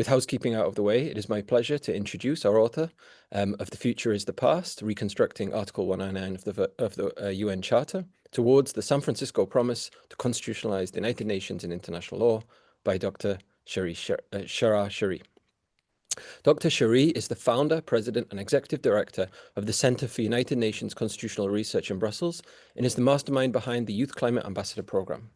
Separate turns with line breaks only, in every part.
With housekeeping out of the way, it is my pleasure to introduce our author of The Future is the Past, Reconstructing Article 199 of the UN Charter towards the San Francisco Promise to Constitutionalize the United Nations and International Law by Dr. Shara Sherry. Dr. Sherry is the founder, president, and executive director of the Center for United Nations Constitutional Research in Brussels and is the mastermind behind the Youth Climate Ambassador Program.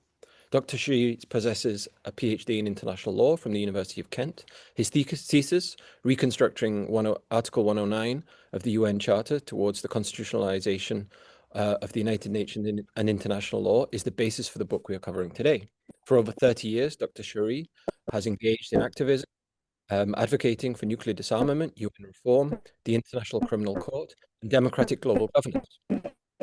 Dr. Sherry possesses a PhD in international law from the University of Kent. His thesis, Reconstructing Article 109 of the UN Charter towards the Constitutionalization of the United Nations and international law, is the basis for the book we are covering today. For over 30 years, Dr. Sherry has engaged in activism, advocating for nuclear disarmament, UN reform, the International Criminal Court, and democratic global governance.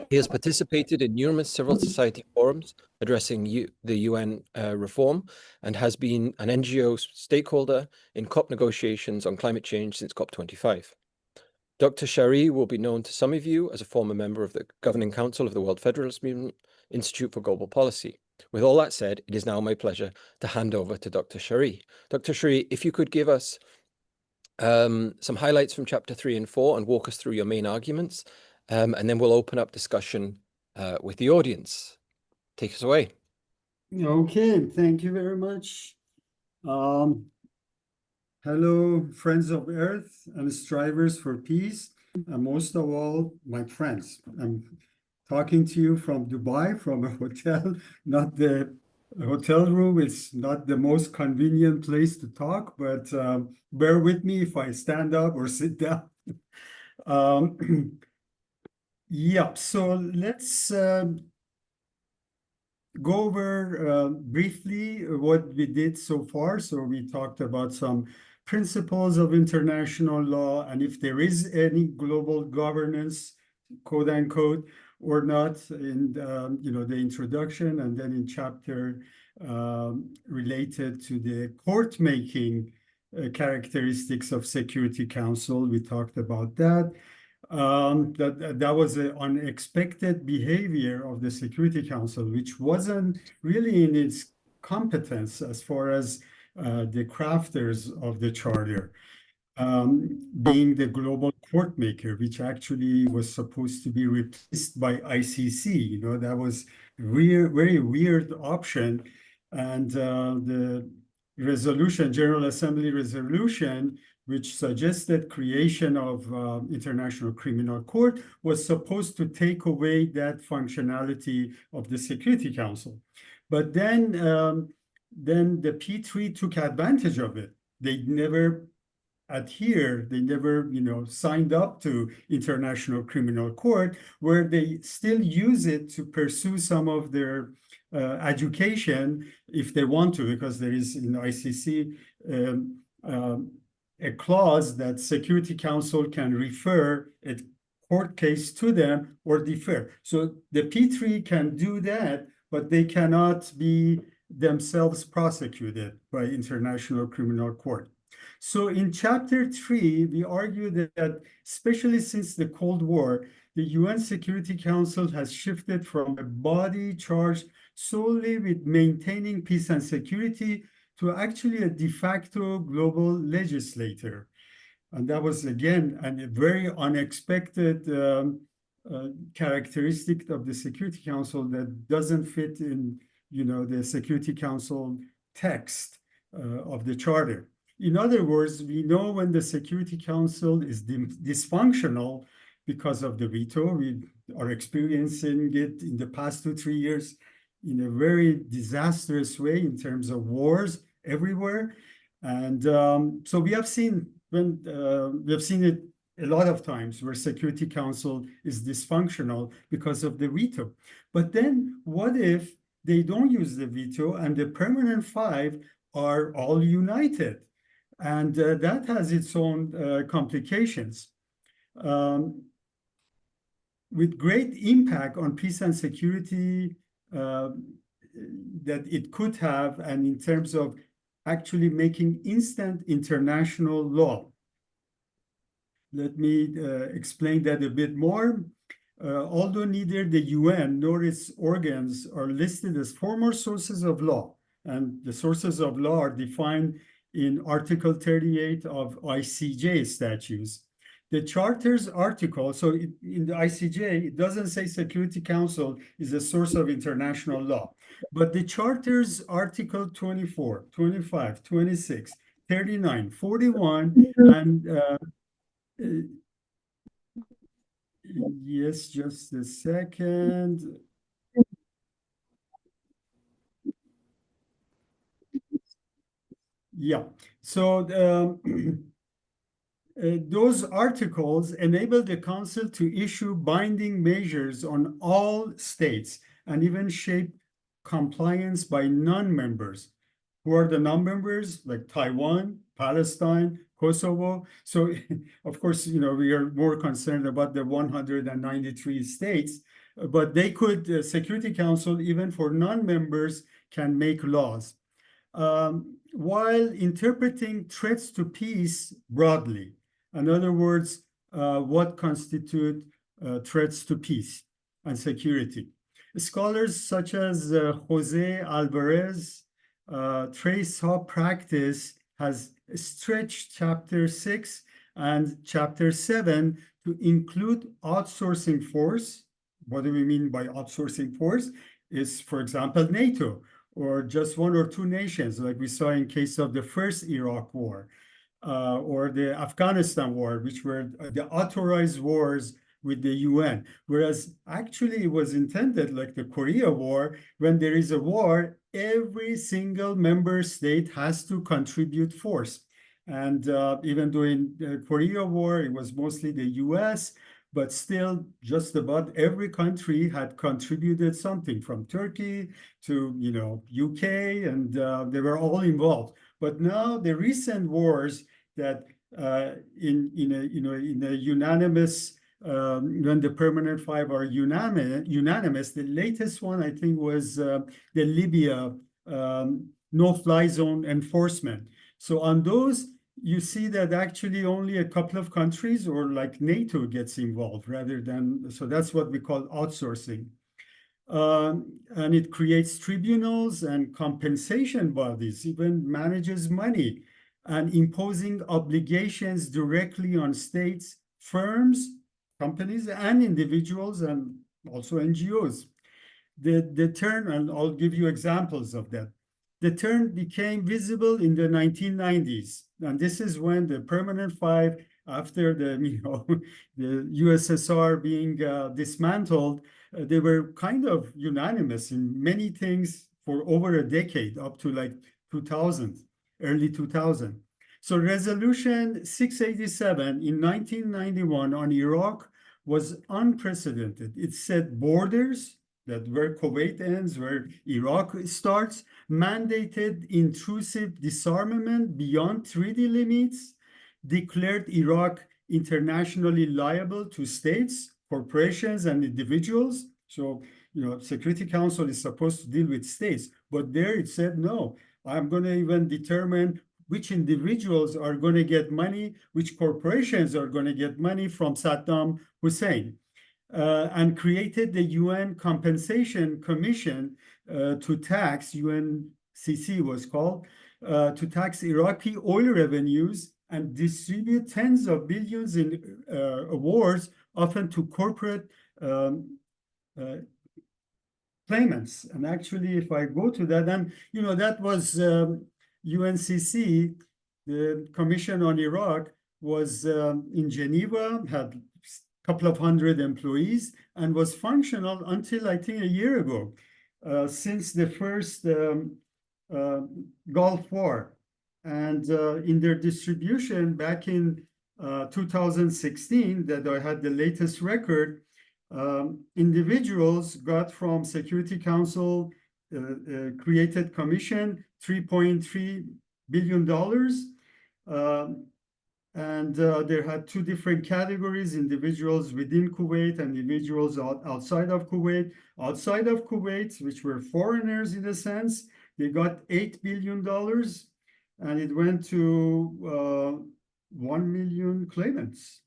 He has participated in numerous civil society forums addressing the UN reform and has been an NGO stakeholder in COP negotiations on climate change since COP25. Dr. Sherry will be known to some of you as a former member of the Governing Council of the World Federalist Movement Institute for Global Policy. With all that said, it is now my pleasure to hand over to Dr. Sherry. Dr. Sherry, if you could give us some highlights from chapter 3 and 4 and walk us through your main arguments, and then we'll open up discussion with the audience. Take us away.
Okay, thank you very much. Hello, friends of Earth and strivers for peace, and most of all, my friends. I'm talking to you from Dubai, from a hotel, not the hotel room. It's not the most convenient place to talk, but bear with me if I stand up or sit down. Yeah, so let's go over briefly what we did so far. So we talked about some principles of international law and if there is any global governance, quote unquote, or not in the introduction, and then in chapter related to the court-making characteristics of Security Council, we talked about that. That was an unexpected behavior of the Security Council, which wasn't really in its competence as far as the crafters of the charter, being the global court maker, which actually was supposed to be replaced by ICC. That was a very weird option. And the resolution, General Assembly resolution, which suggested creation of International Criminal Court, was supposed to take away that functionality of the Security Council. But then the P3 took advantage of it. They never adhered, they never signed up to International Criminal Court, where they still use it to pursue some of their education if they want to, because there is in ICC a clause that Security Council can refer a court case to them or defer. So the P3 can do that, but they cannot be themselves prosecuted by International Criminal Court. So in chapter 3, we argue that especially since the Cold War, the UN Security Council has shifted from a body charged solely with maintaining peace and security to actually a de facto global legislator. And that was, again, a very unexpected characteristic of the Security Council that doesn't fit in, the Security Council text of the Charter. In other words, we know when the Security Council is dysfunctional because of the veto. We are experiencing it in the past 2-3 years in a very disastrous way in terms of wars everywhere. And so we have seen it a lot of times where Security Council is dysfunctional because of the veto. But then what if they don't use the veto and the permanent 5 are all united? And that has its own complications. With great impact on peace and security that it could have, and in terms of actually making instant international law. Let me explain that a bit more. Although neither the UN nor its organs are listed as formal sources of law, and the sources of law are defined in Article 38 of ICJ statutes. The Charter's article, so in the ICJ, it doesn't say Security Council is a source of international law, but the Charter's Article 24, 25, 26, 39, 41, and yes, just a second. Yeah, so those articles enable the council to issue binding measures on all states and even shape compliance by non-members. Who are the non-members? Like Taiwan, Palestine, Kosovo. So, of course, we are more concerned about the 193 states, but they could, Security Council, even for non-members, can make laws. While interpreting threats to peace broadly. In other words, what constitute threats to peace and security. Scholars such as Jose Alvarez trace how practice has stretched Chapter 6 and Chapter 7 to include outsourcing force. What do we mean by outsourcing force? Is, for example, NATO, or just one or two nations, like we saw in case of the first Iraq war, or the Afghanistan war, which were the authorized wars with the UN. Whereas actually it was intended, like the Korea War, when there is a war, every single member state has to contribute force. And even during the Korea War, it was mostly the US, but still just about every country had contributed something, from Turkey to UK, and they were all involved. But now the recent wars that in a unanimous, when the permanent five are unanimous, the latest one I think was the Libya no-fly zone enforcement. So on those, you see that actually only a couple of countries or like NATO gets involved rather than, so that's what we call outsourcing. And it creates tribunals and compensation bodies, even manages money and imposing obligations directly on states, firms, companies, and individuals, and also NGOs. The term, and I'll give you examples of that. The term became visible in the 1990s, and this is when the Permanent Five, after the the USSR being dismantled, they were kind of unanimous in many things for over a decade, up to like 2000, early 2000. So Resolution 687 in 1991 on Iraq was unprecedented. It set borders, that where Kuwait ends, where Iraq starts, mandated intrusive disarmament beyond treaty limits, declared Iraq internationally liable to states, corporations, and individuals. So, Security Council is supposed to deal with states, but there it said, no, I'm going to even determine which individuals are going to get money, which corporations are going to get money from Saddam Hussein. And created the UN Compensation Commission to tax, UNCC was called, to tax Iraqi oil revenues and distribute tens of billions in awards, often to corporate claimants. And actually, if I go to that, and that was UNCC, the Commission on Iraq was in Geneva, had couple of hundred employees, and was functional until I think a year ago, since the first Gulf War. And in their distribution back in 2016, that I had the latest record, individuals got from Security Council created commission $3.3 billion. And there had two different categories: individuals within Kuwait and individuals outside of Kuwait. Outside of Kuwait, which were foreigners in a sense, they got $8 billion, and it went to 1 million claimants.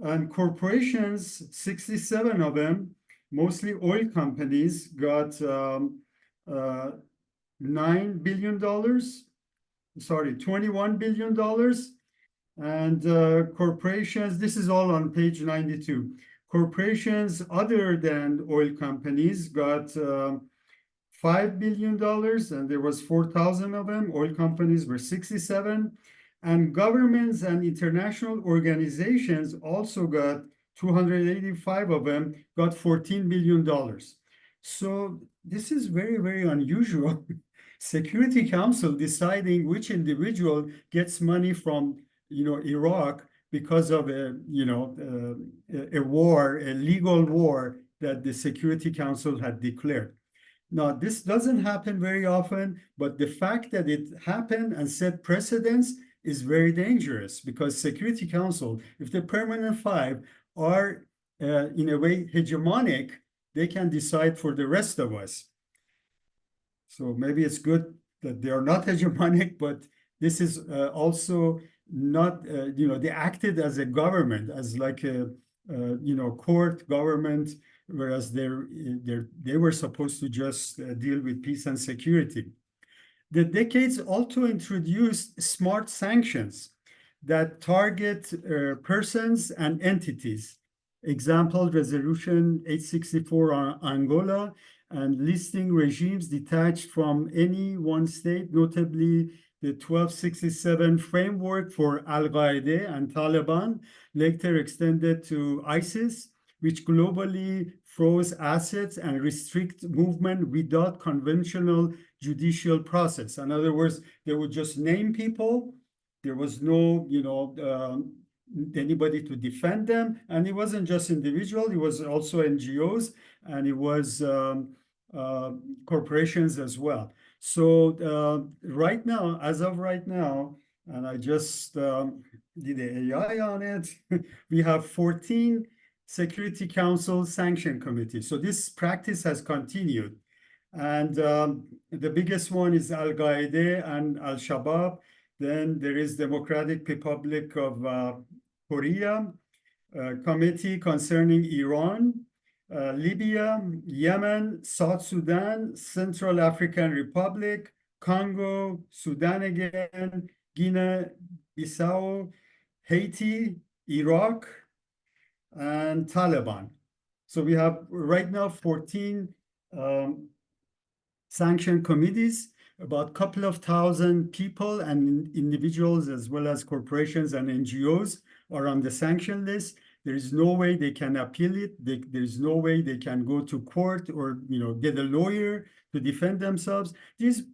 And corporations, 67 of them, mostly oil companies, got $9 billion. sorry, $21 billion. And corporations, this is all on page 92. Corporations other than oil companies got $5 billion, and there was 4,000 of them. Oil companies were 67. And governments and international organizations also got 285 of them, got $14 billion. So this is very, very unusual. Security Council deciding which individual gets money from, Iraq because of a war, a legal war that the Security Council had declared. Now, this doesn't happen very often, but the fact that it happened and set precedents is very dangerous, because Security Council, if the permanent five are in a way hegemonic, they can decide for the rest of us. So maybe it's good that they are not hegemonic, but this is also not, they acted as a government, as like a, court government, whereas they were supposed to just deal with peace and security. The decades also introduced smart sanctions that target persons and entities. Example, Resolution 864 on Angola, and listing regimes detached from any one state, notably the 1267 framework for Al-Qaeda and Taliban, later extended to ISIS, which globally froze assets and restrict movement without conventional judicial process. In other words, they would just name people. There was no, anybody to defend them. And it wasn't just individual, it was also NGOs, and it was corporations as well. So right now, as of right now, and I just did the AI on it, we have 14 Security Council sanction committees. So this practice has continued. And the biggest one is Al-Qaeda and Al-Shabaab. Then there is Democratic Republic of Korea, committee concerning Iran, Libya, Yemen, South Sudan, Central African Republic, Congo, Sudan again, Guinea-Bissau, Haiti, Iraq, and Taliban. So we have right now 14 sanction committees. About a couple of thousand people and individuals, as well as corporations and NGOs, are on the sanction list. There is no way they can appeal it. There's no way they can go to court or get a lawyer to defend themselves. This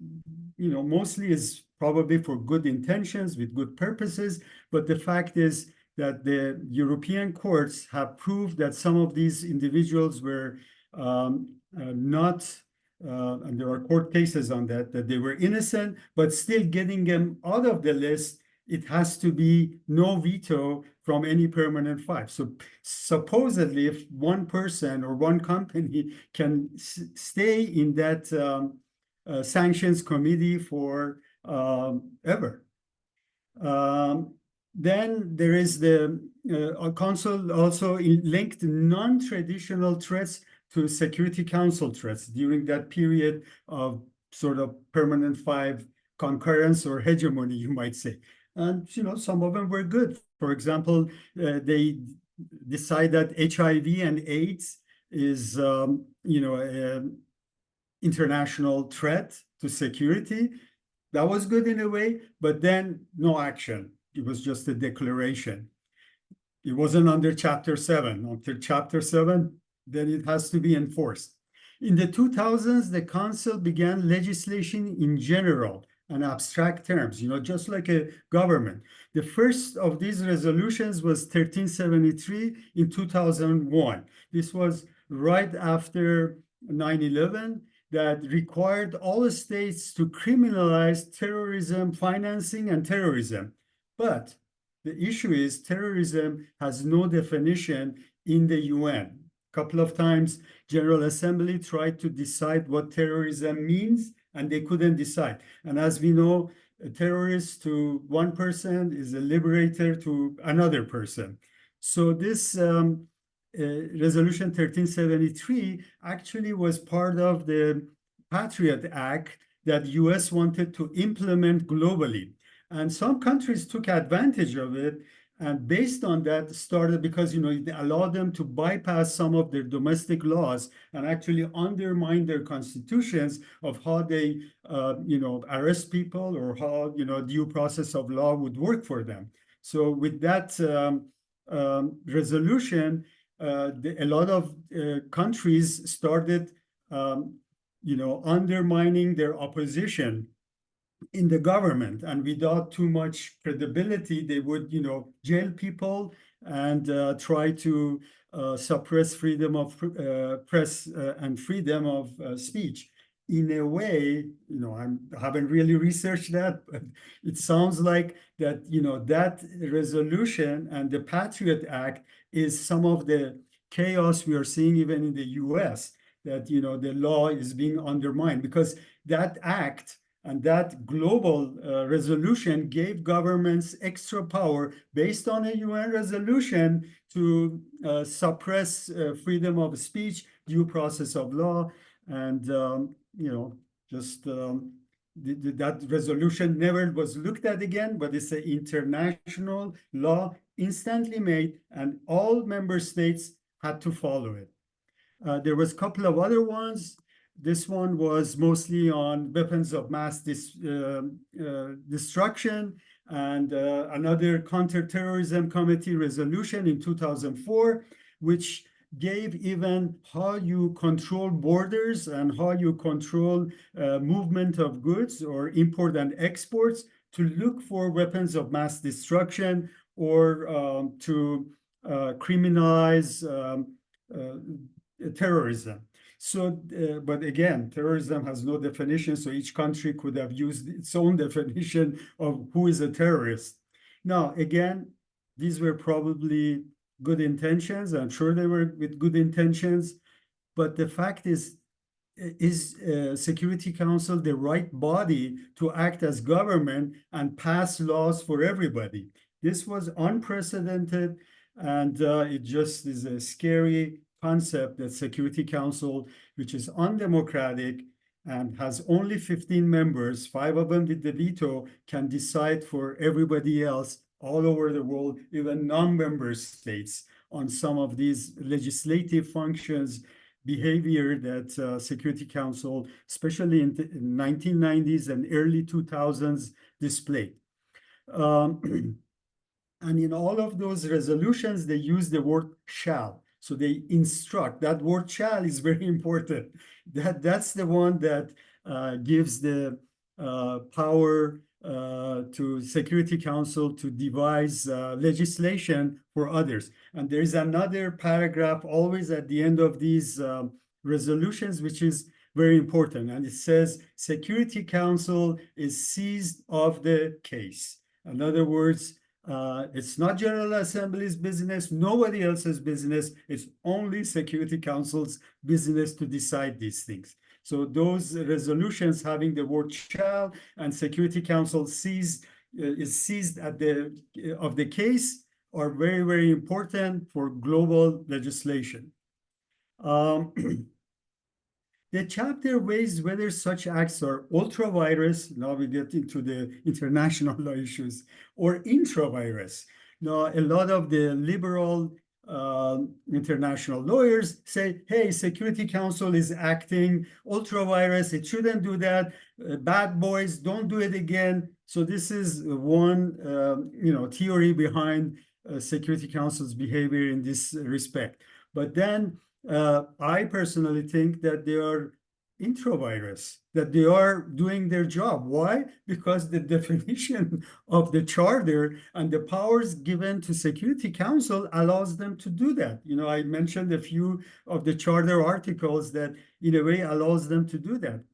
mostly is probably for good intentions with good purposes, but the fact is that the European courts have proved that some of these individuals were not, and there are court cases on that they were innocent, but still getting them out of the list, it has to be no veto from any permanent five. So supposedly, if one person or one company can stay in that sanctions committee for ever. Then there is the council also linked non-traditional threats to Security Council threats during that period of sort of permanent five concurrence or hegemony, you might say. And some of them were good. For example, they decide that HIV and AIDS is an international threat to security. That was good in a way, but then no action. It was just a declaration. It wasn't under Chapter 7. After Chapter 7, then it has to be enforced. In the 2000s, the Council began legislation in general and abstract terms, just like a government. The first of these resolutions was 1373 in 2001. This was right after 9/11, that required all states to criminalize terrorism financing and terrorism. But the issue is terrorism has no definition in the UN. A couple of times, General Assembly tried to decide what terrorism means, and they couldn't decide. And as we know, a terrorist to one person is a liberator to another person. So this Resolution 1373 actually was part of the Patriot Act that US wanted to implement globally. And some countries took advantage of it, and based on that started, because it allowed them to bypass some of their domestic laws and actually undermine their constitutions of how they arrest people, or how due process of law would work for them. So with that resolution, a lot of countries started undermining their opposition in the government, and without too much credibility, they would, jail people and try to suppress freedom of press and freedom of speech. In a way, I haven't really researched that, but it sounds like that, that resolution and the Patriot Act is some of the chaos we are seeing even in the US, that, the law is being undermined, because that act and that global resolution gave governments extra power based on a UN resolution to suppress freedom of speech, due process of law, and that resolution never was looked at again. But it's an international law, instantly made, and all member states had to follow it. There was a couple of other ones. This one was mostly on weapons of mass destruction, and another counterterrorism committee resolution in 2004, which gave even how you control borders and how you control movement of goods or import and exports, to look for weapons of mass destruction, or to criminalize terrorism. So, but again, terrorism has no definition, so each country could have used its own definition of who is a terrorist. Now, again, these were probably good intentions. I'm sure they were with good intentions, but the fact is Security Council the right body to act as government and pass laws for everybody? This was unprecedented, and it just is a scary concept that Security Council, which is undemocratic and has only 15 members, 5 of them with the veto, can decide for everybody else all over the world, even non-member states, on some of these legislative functions, behavior that Security Council, especially in the 1990s and early 2000s, displayed. And in all of those resolutions, they use the word shall. So they instruct. That word shall is very important. That's the one that gives the power to Security Council to devise legislation for others. And there is another paragraph always at the end of these resolutions, which is very important. And it says, Security Council is seized of the case. In other words, it's not General Assembly's business, nobody else's business. It's only Security Council's business to decide these things. So those resolutions having the word shall and Security Council is seized of the case are very, very important for global legislation. The chapter weighs whether such acts are ultra-virus, now we get into the international law issues, or intra-virus. Now, a lot of the liberal international lawyers say, hey, Security Council is acting ultra-virus, it shouldn't do that, bad boys, don't do it again. So this is one theory behind Security Council's behavior in this respect. But then I personally think that they are introvirus, that they are doing their job. Why? Because the definition of the charter and the powers given to Security Council allows them to do that. I mentioned a few of the charter articles that in a way allows them to do that.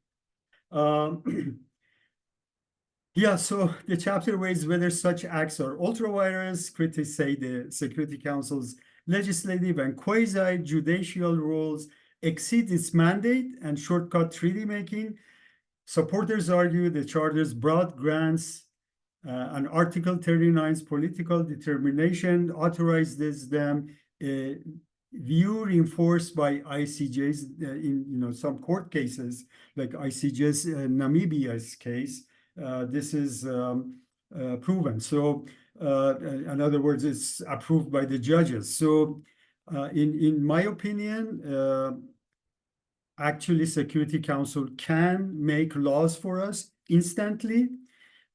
Yeah, so the chapter weighs whether such acts are ultra-virus. Critics say the Security Council's legislative and quasi-judicial rules exceed its mandate and shortcut treaty making. Supporters argue the charter's broad grants and Article 39's political determination authorizes them view reinforced by ICJs in some court cases, like ICJ's Namibia's case. This is proven. So, in other words, it's approved by the judges. So, in my opinion, actually, Security Council can make laws for us instantly,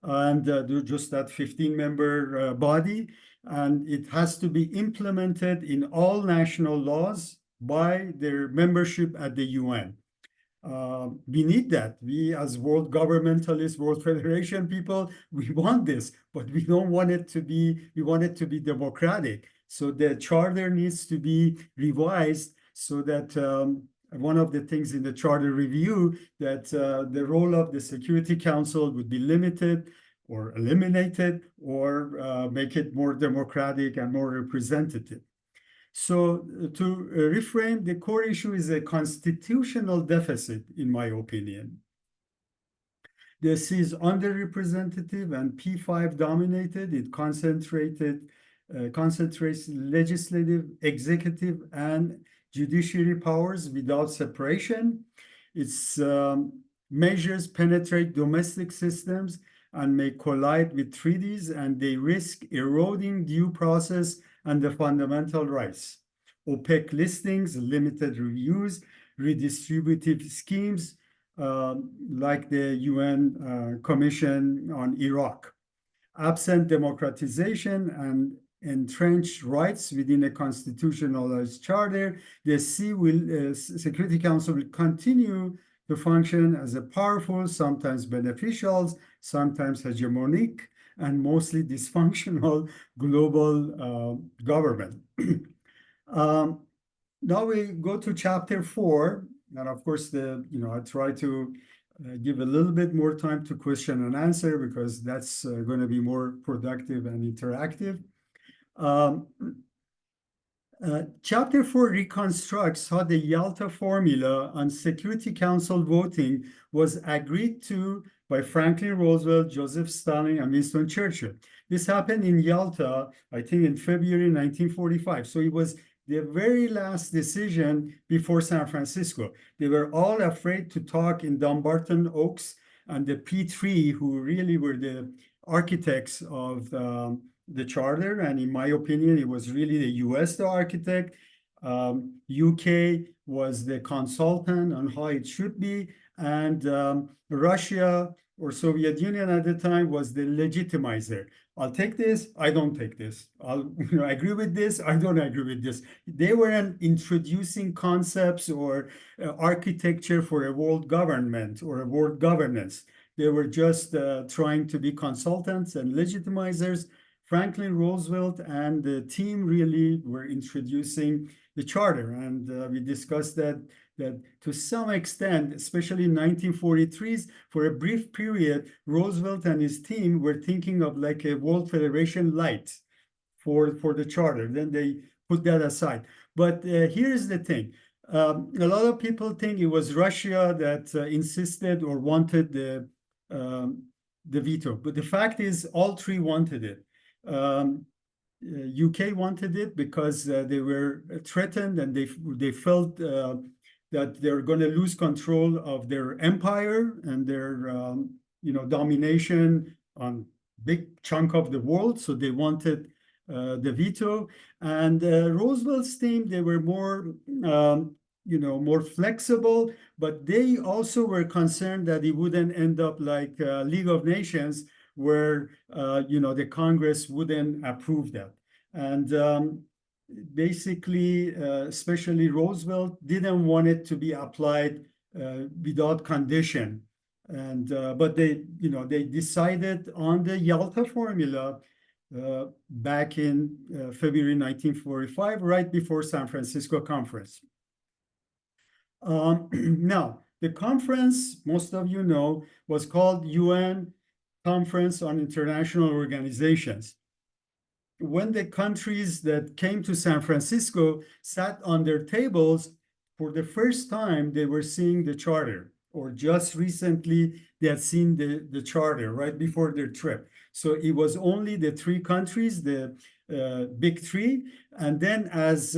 and do just that 15-member body, and it has to be implemented in all national laws by their membership at the UN. We need that. We, as world governmentalists, World Federation people, we want this, but we don't want it to be, we want it to be democratic. So the charter needs to be revised so that one of the things in the charter review that the role of the Security Council would be limited or eliminated, or make it more democratic and more representative. So to reframe, the core issue is a constitutional deficit, in my opinion. The C is underrepresentative and P5 dominated. It concentrates legislative, executive, and judiciary powers without separation. Its measures penetrate domestic systems and may collide with treaties, and they risk eroding due process and the fundamental rights. Opaque listings, limited reviews, redistributive schemes, like the UN Commission on Iraq. Absent democratization and entrenched rights within a constitutionalized charter, the Security Council will continue to function as a powerful, sometimes beneficial, sometimes hegemonic, and mostly dysfunctional global government. Now we go to chapter 4, and of course, I try to give a little bit more time to question and answer, because that's going to be more productive and interactive. Chapter 4 reconstructs how the Yalta formula on Security Council voting was agreed to by Franklin Roosevelt, Joseph Stalin, and Winston Churchill. This happened in Yalta, I think, in February 1945. So it was the very last decision before San Francisco. They were all afraid to talk in Dumbarton Oaks, and the P3, who really were the architects of the charter, and in my opinion, it was really the US, the architect. UK was the consultant on how it should be, and Russia or Soviet Union at the time was the legitimizer. I'll take this, I don't take this. I'll agree with this, I don't agree with this. They weren't introducing concepts or architecture for a world government or a world governance. They were just trying to be consultants and legitimizers. Franklin Roosevelt and the team really were introducing the charter, and we discussed that to some extent, especially in 1943s, for a brief period, Roosevelt and his team were thinking of like a World Federation light for the charter. Then they put that aside. But here's the thing. A lot of people think it was Russia that insisted or wanted the veto. But the fact is, all three wanted it. UK wanted it because they were threatened, and they felt that they're going to lose control of their empire and their domination on big chunk of the world. So they wanted the veto. And Roosevelt's team, they were more more flexible, but they also were concerned that it wouldn't end up like League of Nations, where the Congress wouldn't approve that. And basically, especially Roosevelt didn't want it to be applied without condition. And but they decided on the Yalta formula back in February 1945, right before San Francisco conference. Now, the conference, most of you know, was called UN Conference on International Organizations. When the countries that came to San Francisco sat on their tables, for the first time, they were seeing the charter, or just recently they had seen the charter right before their trip. So it was only the three countries, the big three. And then as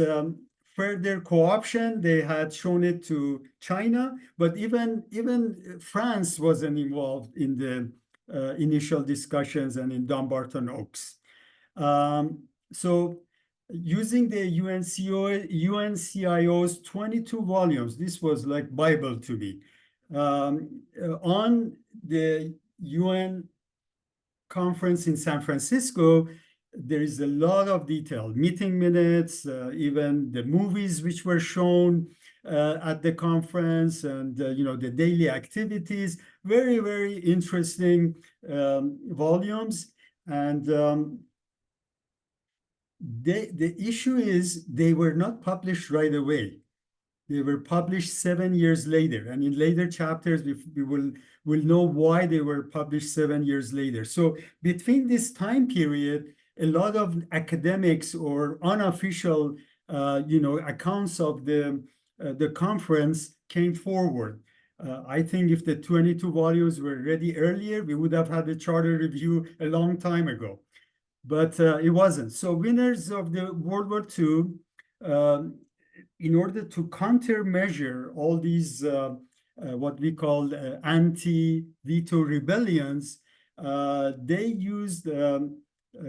further co-option. They had shown it to China, but even France wasn't involved in the initial discussions and in Dumbarton Oaks. So using the UNCIO's 22 volumes, this was like Bible to me, on the UN conference in San Francisco, there is a lot of detail, meeting minutes, even the movies which were shown at the conference, and the daily activities. Very, very interesting volumes. And the issue is they were not published right away. They were published 7 years later, and in later chapters we will know why they were published 7 years later. So between this time period, a lot of academics or unofficial, accounts of the conference came forward. I think if the 22 volumes were ready earlier, we would have had a charter review a long time ago, but it wasn't. So winners of the World War II. In order to countermeasure all these what we call anti-veto rebellions, they used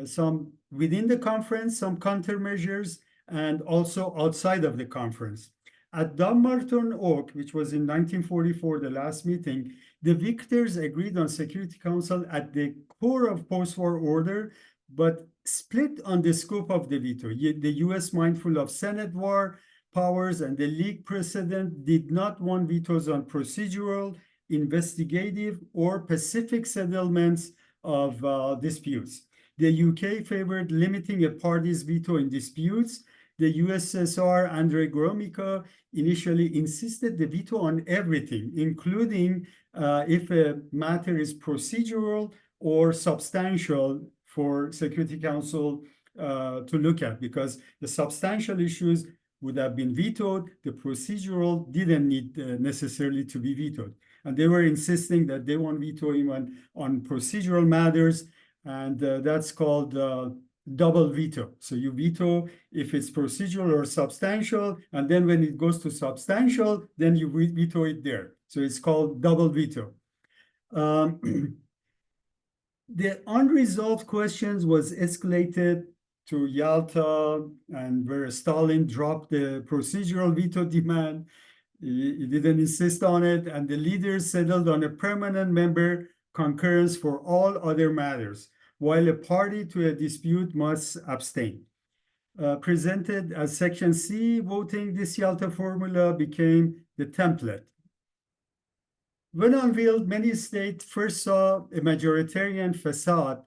some within the conference, some countermeasures, and also outside of the conference. At Dumbarton Oak, which was in 1944, the last meeting, the victors agreed on Security Council at the core of post-war order, but split on the scope of the veto. The US, mindful of Senate war powers and the League precedent, did not want vetoes on procedural, investigative, or pacific settlements of disputes. The UK favored limiting a party's veto in disputes. The USSR, Andrei Gromyko, initially insisted the veto on everything, including if a matter is procedural or substantial for Security Council to look at, because the substantial issues would have been vetoed. The procedural didn't need necessarily to be vetoed. And they were insisting that they won't veto even on procedural matters. And that's called double veto. So you veto if it's procedural or substantial. And then when it goes to substantial, then you veto it there. So it's called double veto. The unresolved questions was escalated to Yalta, and where Stalin dropped the procedural veto demand. He didn't insist on it, and the leaders settled on a permanent member concurrence for all other matters, while a party to a dispute must abstain. Presented as Section C voting, this Yalta formula became the template. When unveiled, many states first saw a majoritarian facade,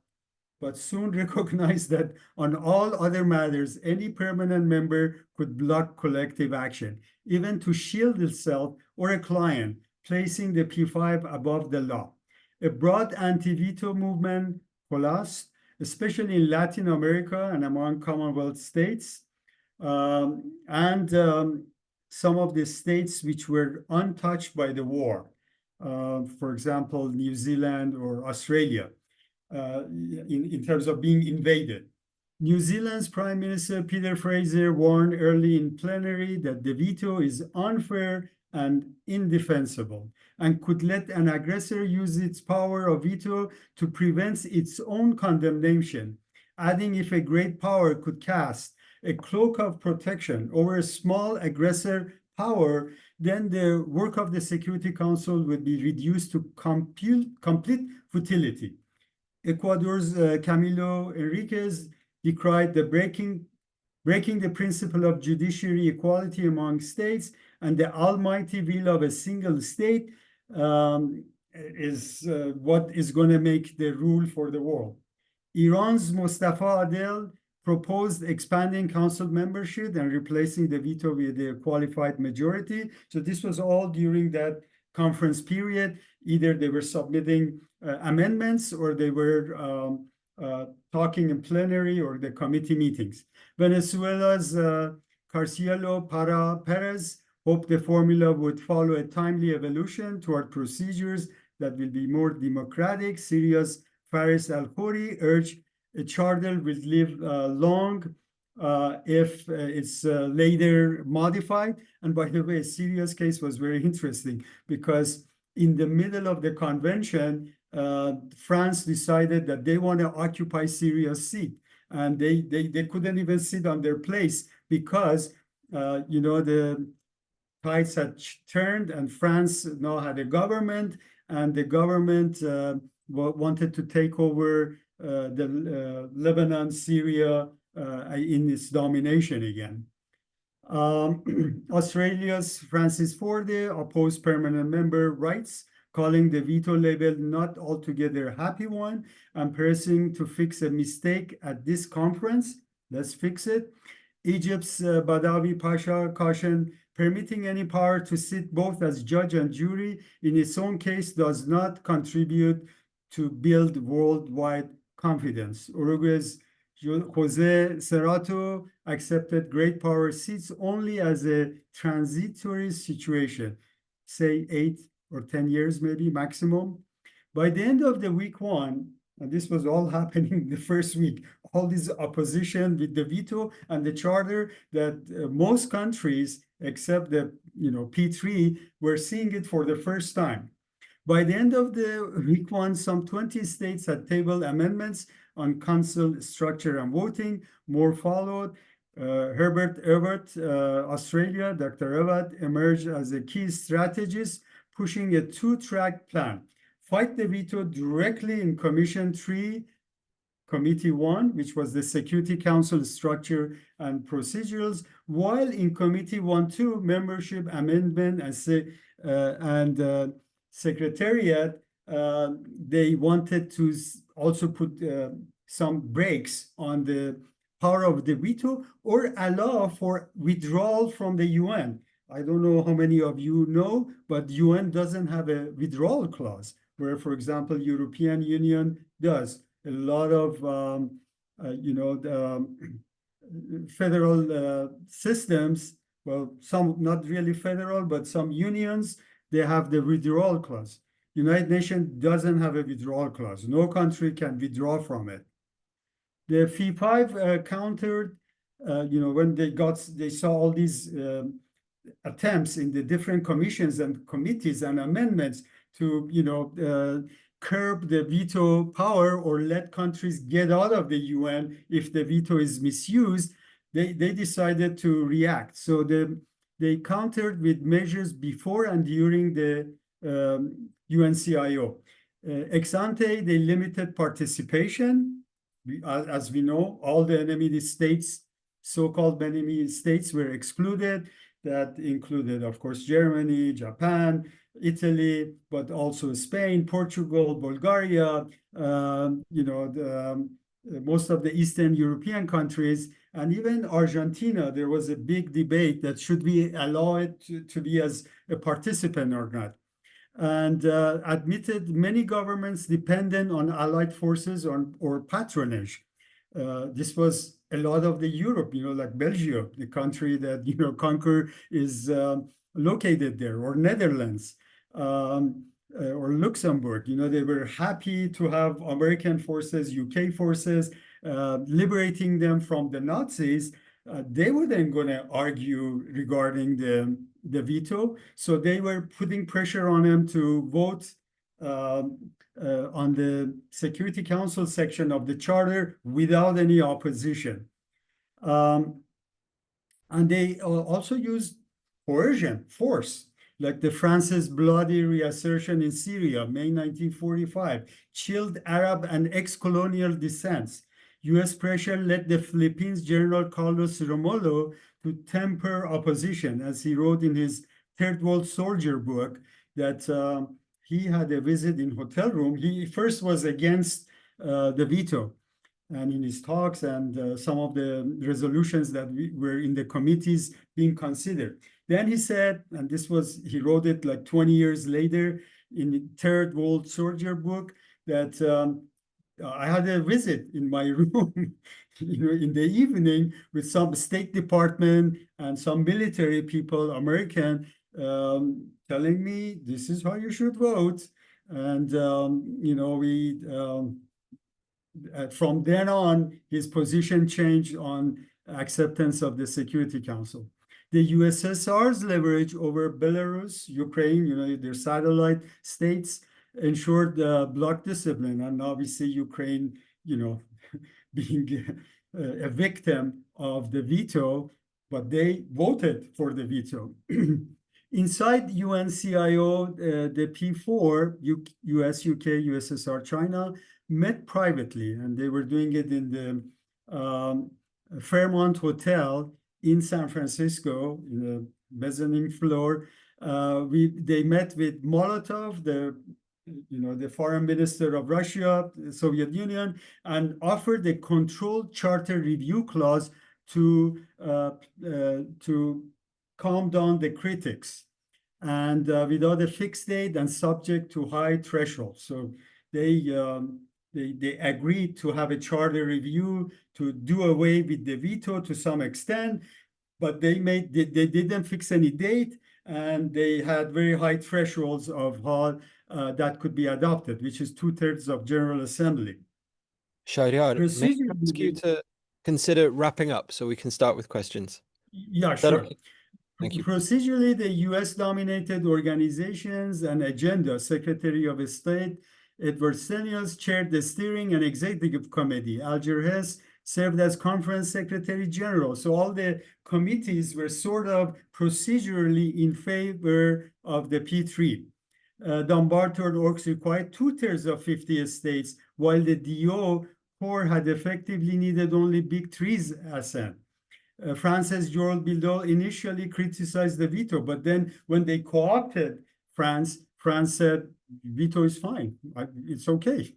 but soon recognized that on all other matters, any permanent member could block collective action, even to shield itself or a client, placing the P5 above the law. A broad anti-veto movement collapsed, especially in Latin America and among Commonwealth states, and some of the states which were untouched by the war, for example, New Zealand or Australia. In terms of being invaded. New Zealand's Prime Minister Peter Fraser warned early in plenary that the veto is unfair and indefensible and could let an aggressor use its power of veto to prevent its own condemnation, adding if a great power could cast a cloak of protection over a small aggressor power, then the work of the Security Council would be reduced to complete futility. Ecuador's Camilo Enriquez decried the breaking the principle of judiciary equality among states, and the almighty will of a single state is what is going to make the rule for the world. Iran's Mustafa Adel proposed expanding council membership and replacing the veto with a qualified majority. So this was all during that conference period. Either they were submitting amendments or they were talking in plenary or the committee meetings. Venezuela's Carcielo Perez hoped the formula would follow a timely evolution toward procedures that will be more democratic. Syria's Faris Al-Khoury urged a charter will live long if it's later modified. And by the way, Syria's case was very interesting because in the middle of the convention, France decided that they want to occupy Syria's seat. And they couldn't even sit on their place because, the tides had turned and France now had a government, and the government wanted to take over the Lebanon, Syria in its domination again. Australia's Francis Forde opposed permanent member rights, calling the veto label not altogether happy one and pressing to fix a mistake at this conference. Let's fix it. Egypt's Badawi Pasha cautioned permitting any power to sit both as judge and jury in its own case does not contribute to build worldwide confidence. Uruguay's Jose Cerrato accepted great power seats only as a transitory situation, say 8 or 10 years maybe maximum. By the end of the week one, and this was all happening the first week, all this opposition with the veto and the charter that most countries except the P3 were seeing it for the first time. By the end of the week one, some 20 states had tabled amendments on council structure and voting. More followed. Herbert Evert, Australia, Dr. Evert emerged as a key strategist, pushing a two-track plan. Fight the veto directly in Commission 3, Committee 1, which was the Security Council structure and procedures, while in Committee 1-2, membership amendment and Secretariat, they wanted to also put some brakes on the power of the veto or allow for withdrawal from the UN. I don't know how many of you know, but UN doesn't have a withdrawal clause, where, for example, European Union does. A lot of, federal systems, well, some not really federal, but some unions, they have the withdrawal clause. United Nations doesn't have a withdrawal clause. No country can withdraw from it. The F5 countered, when they saw all these attempts in the different commissions and committees and amendments to, curb the veto power or let countries get out of the UN if the veto is misused, they decided to react. So they countered with measures before and during the UNCIO. Ex ante, they limited participation. As we know, all the enemy states, so-called enemy states, were excluded. That included, of course, Germany, Japan, Italy, but also Spain, Portugal, Bulgaria, most of the Eastern European countries, and even Argentina. There was a big debate that should we allow it to be as a participant or not. And admitted many governments dependent on allied forces or patronage. This was a lot of the Europe, like Belgium, the country that, Conquer is located there, or Netherlands, or Luxembourg. They were happy to have American forces, UK forces, liberating them from the Nazis. They were then going to argue regarding the veto. So they were putting pressure on them to vote on the Security Council section of the Charter without any opposition. And they also used coercion, force, like the France's bloody reassertion in Syria, May 1945, chilled Arab and ex-colonial dissents. US pressure led the Philippines General Carlos Romulo to temper opposition, as he wrote in his Third World Soldier book, that he had a visit in hotel room. He first was against the veto, and in his talks and some of the resolutions that were in the committees being considered. Then he said, and he wrote it like 20 years later in the Third World Soldier book, that I had a visit in my room in the evening with some State Department and some military people, American, telling me this is how you should vote. And, from then on, his position changed on acceptance of the Security Council. The USSR's leverage over Belarus, Ukraine, their satellite states, ensured bloc discipline, and obviously Ukraine, being a victim of the veto, but they voted for the veto. Inside UNCIO, the P4, US, UK, USSR, China, met privately, and they were doing it in the Fairmont Hotel in San Francisco, in the mezzanine floor. They met with Molotov, the foreign minister of Russia, the Soviet Union, and offered a controlled charter review clause to calm down the critics, and without a fixed date and subject to high thresholds. So they agreed to have a charter review to do away with the veto to some extent, but they didn't fix any date, and they had very high thresholds of how that could be adopted, which is 2/3 of General Assembly.
Shahryar, may I ask you to consider wrapping up so we can start with questions?
Yeah, sure.
Okay? Thank you.
Procedurally, the US-dominated organizations and agenda, Secretary of State Edward Stenius chaired the steering and executive committee. Alger Hess served as conference secretary general. So all the committees were sort of procedurally in favor of the P3. Dumbarton Oaks required 2/3 of 50 states, while the DO core had effectively needed only Big Three's assent. France's Georges Bidault initially criticized the veto, but then when they co-opted France said, veto is fine, it's okay.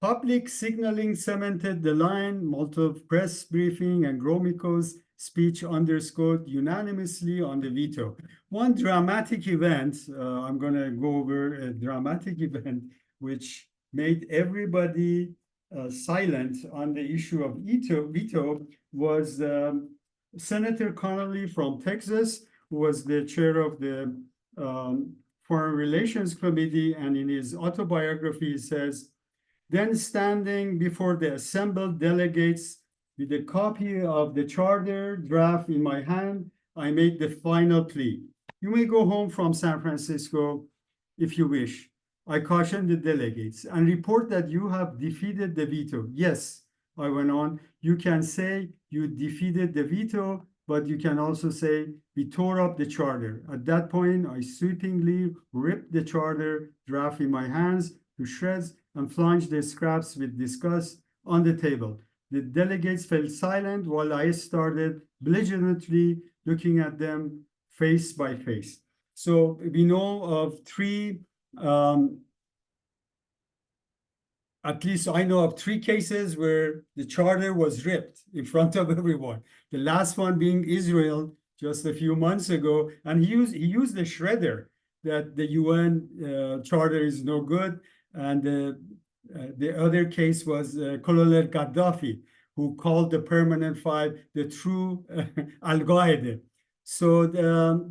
Public signaling cemented the line. Molotov press briefing and Gromyko's speech underscored unanimously on the veto. One dramatic event, I'm going to go over a dramatic event which made everybody silent on the issue of veto was Senator Connolly from Texas, who was the chair of the Foreign Relations Committee, and in his autobiography he says, then standing before the assembled delegates with a copy of the charter draft in my hand, I made the final plea. You may go home from San Francisco if you wish. I caution the delegates and report that you have defeated the veto. Yes, I went on, you can say you defeated the veto, but you can also say we tore up the charter. At that point, I sweepingly ripped the charter draft in my hands to shreds and flunged the scraps with disgust on the table. The delegates fell silent while I started belligerently looking at them face by face. So we know of three, at least I know of 3 cases where the charter was ripped in front of everyone. The last one being Israel just a few months ago, and he used the shredder that the UN charter is no good. And the other case was Colonel Gaddafi, who called the Permanent Five the true Al-Qaeda. So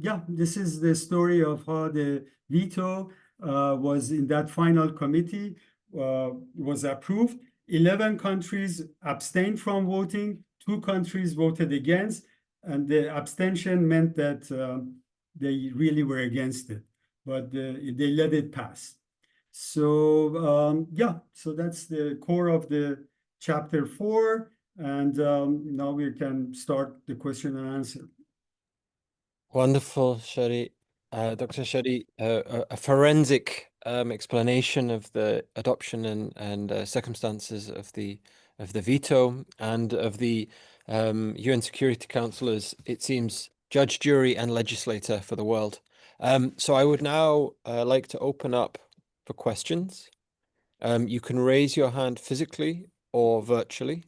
yeah, this is the story of how the veto was in that final committee, was approved. 11 countries abstained from voting, 2 countries voted against, and the abstention meant that they really were against it, but they let it pass. So yeah, so that's the core of the chapter 4, and now we can start the question and answer.
Wonderful, Shari. Dr. Shari, a forensic explanation of the adoption and circumstances of the veto and of the UN Security Council as, it seems, judge, jury, and legislator for the world. So I would now like to open up for questions. You can raise your hand physically or virtually.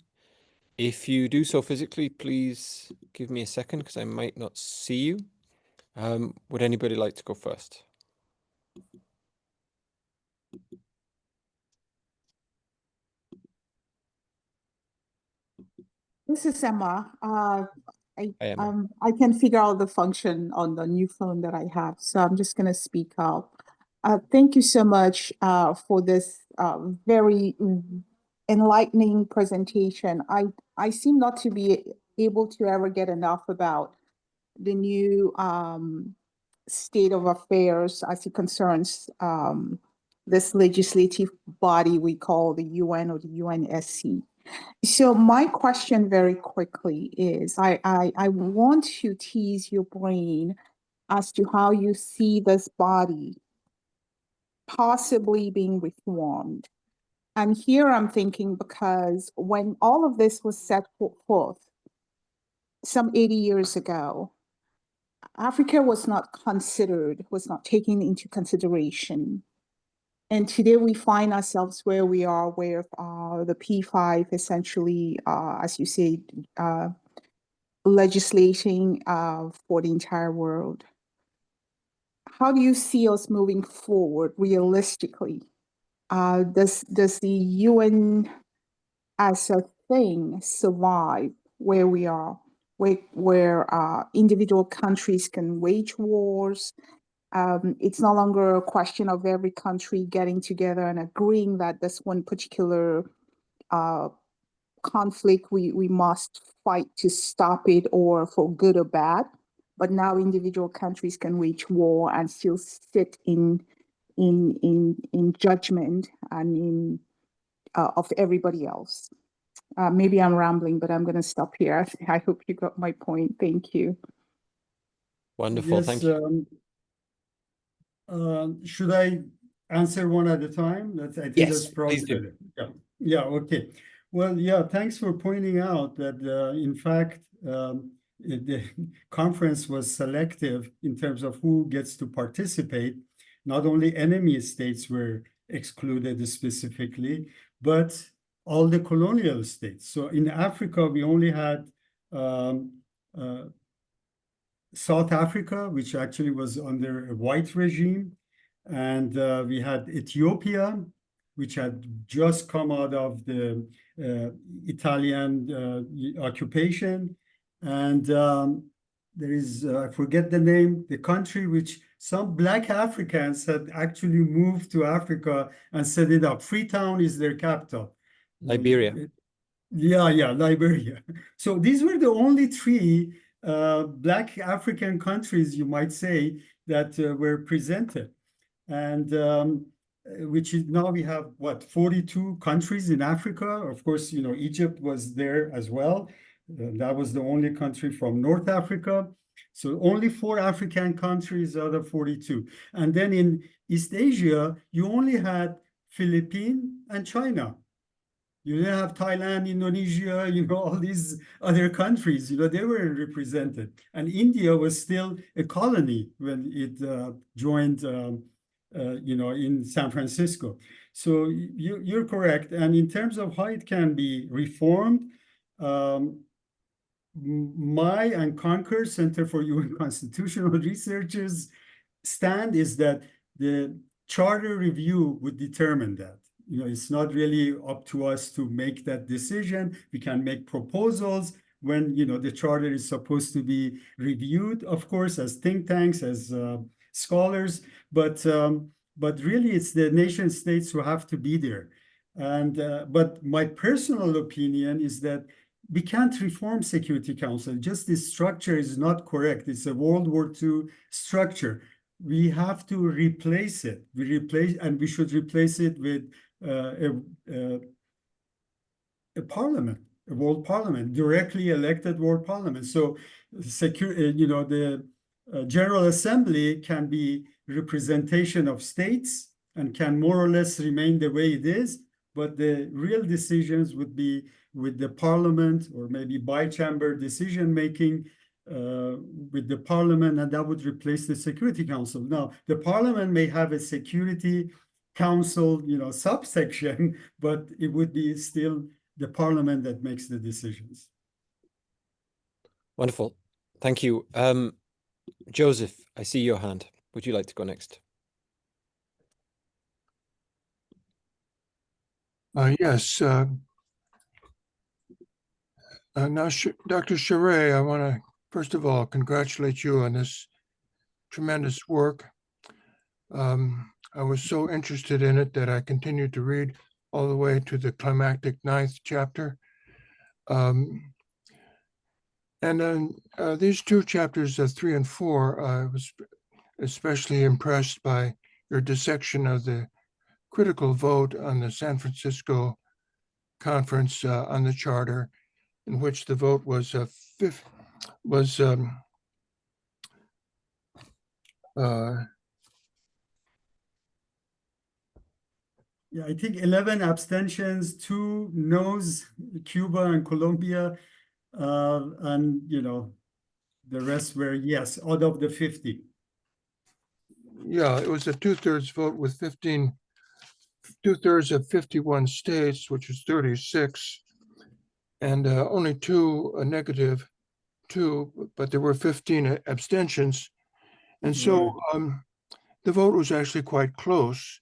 If you do so physically, please give me a second because I might not see you. Would anybody like to go first?
This is Emma.
Hi, Emma.
I can figure out the function on the new phone that I have, so I'm just going to speak up. Thank you so much for this very enlightening presentation. I seem not to be able to ever get enough about the new state of affairs as it concerns this legislative body we call the UN or the UNSC. So my question very quickly is, I want to tease your brain as to how you see this body possibly being reformed. And here I'm thinking, because when all of this was set forth some 80 years ago, Africa was not considered, was not taken into consideration. And today we find ourselves where we are, where the P5 essentially, as you say, legislating for the entire world. How do you see us moving forward realistically? Does the UN as a thing survive where we are, where individual countries can wage wars? It's no longer a question of every country getting together and agreeing that this one particular conflict we must fight to stop it, or for good or bad. But now individual countries can wage war and still sit in judgment and in of everybody else. Maybe I'm rambling, but I'm going to stop here. I hope you got my point. Thank you.
Wonderful.
Yes,
Thank you.
Should I answer one at a time? I think
Yes,
that's probably
please do.
better. Yeah, okay. Well, yeah, thanks for pointing out that, in fact, the conference was selective in terms of who gets to participate. Not only enemy states were excluded specifically, but all the colonial states. So in Africa, we only had South Africa, which actually was under a white regime. And we had Ethiopia, which had just come out of the Italian occupation. And there is, I forget the name, the country which some Black Africans had actually moved to Africa and set it up. Freetown is their capital.
Liberia.
Yeah, Liberia. So these were the only three Black African countries, you might say, that were presented. And which is now we have, what, 42 countries in Africa. Of course, you know, Egypt was there as well. That was the only country from North Africa. So only 4 African countries out of 42. And then in East Asia, you only had Philippines and China. You didn't have Thailand, Indonesia, you know, all these other countries, you know, they weren't represented. And India was still a colony when it joined, you know, in San Francisco. So you're correct. And in terms of how it can be reformed, my and Concord Center for UN Constitutional Research's stand is that the charter review would determine that. You know, it's not really up to us to make that decision. We can make proposals when, you know, the charter is supposed to be reviewed, of course, as think tanks, as scholars, but really it's the nation states who have to be there. And but my personal opinion is that we can't reform Security Council. Just this structure is not correct. It's a World War II structure. We have to replace it. And we should replace it with a parliament, a world parliament, directly elected world parliament. So, you know, the General Assembly can be representation of states and can more or less remain the way it is, but the real decisions would be with the parliament, or maybe bi-chamber decision making with the parliament, and that would replace the Security Council. Now, the parliament may have a Security Council, you know, subsection, but it would be still the parliament that makes the decisions.
Wonderful. Thank you. Joseph, I see your hand. Would you like to go next?
Yes. Now, Dr. Charest, I want to, first of all, congratulate you on this tremendous work. I was so interested in it that I continued to read all the way to the climactic 9th chapter. And then these two chapters, 3 and 4, I was especially impressed by your dissection of the critical vote on the San Francisco conference on the charter, in which the vote was
Yeah, I think 11 abstentions, 2 no's, Cuba and Colombia, and the rest were yes out of the 50.
Yeah, it was a 2/3 vote with 2/3 of 51 states, which is 36, and only 2 negative, 2, but there were 15 abstentions. And so the vote was actually quite close.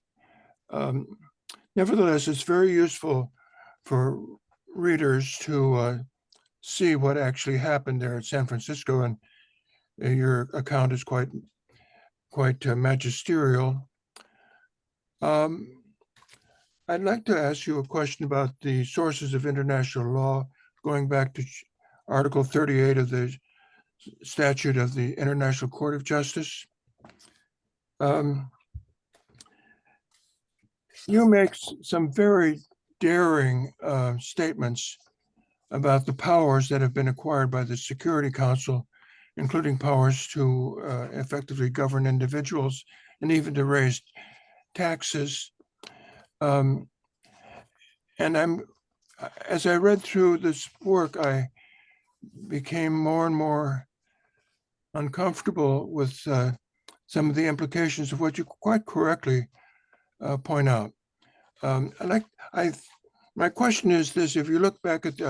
Nevertheless, it's very useful for readers to see what actually happened there at San Francisco, and your account is quite magisterial. I'd like to ask you a question about the sources of international law, going back to Article 38 of the Statute of the International Court of Justice. You make some very daring statements about the powers that have been acquired by the Security Council, including powers to effectively govern individuals and even to raise taxes. And as I read through this work, I became more and more uncomfortable with some of the implications of what you quite correctly point out. My question is this: if you look back at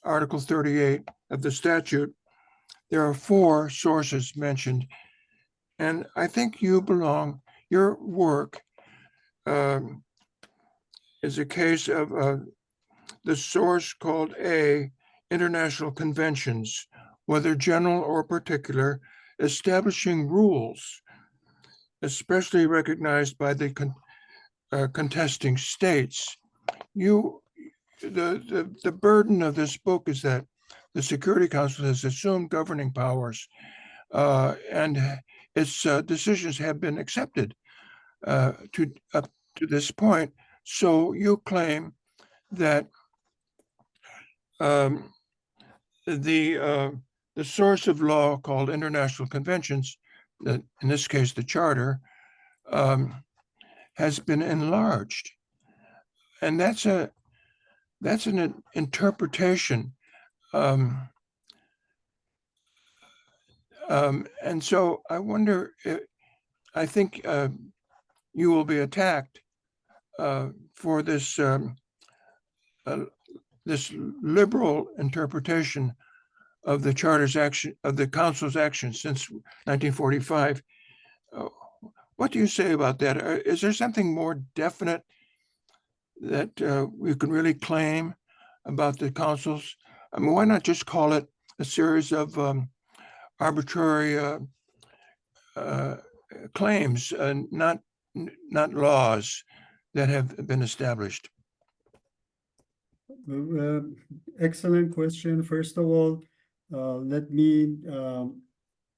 Article 38 of the statute, there are 4 sources mentioned, and I think your work is a case of the source called A, international conventions, whether general or particular, establishing rules, especially recognized by the contesting states. The burden of this book is that the Security Council has assumed governing powers, and its decisions have been accepted up to this point. So you claim that the source of law called international conventions, in this case the Charter, has been enlarged, and that's an interpretation. And so I wonder, I think you will be attacked for this this liberal interpretation of the Charter's action, of the Council's action since 1945. What do you say about that? Is there something more definite that we can really claim about the Council's? I mean, why not just call it a series of arbitrary claims, not laws that have been established?
Excellent question. First of all, let me,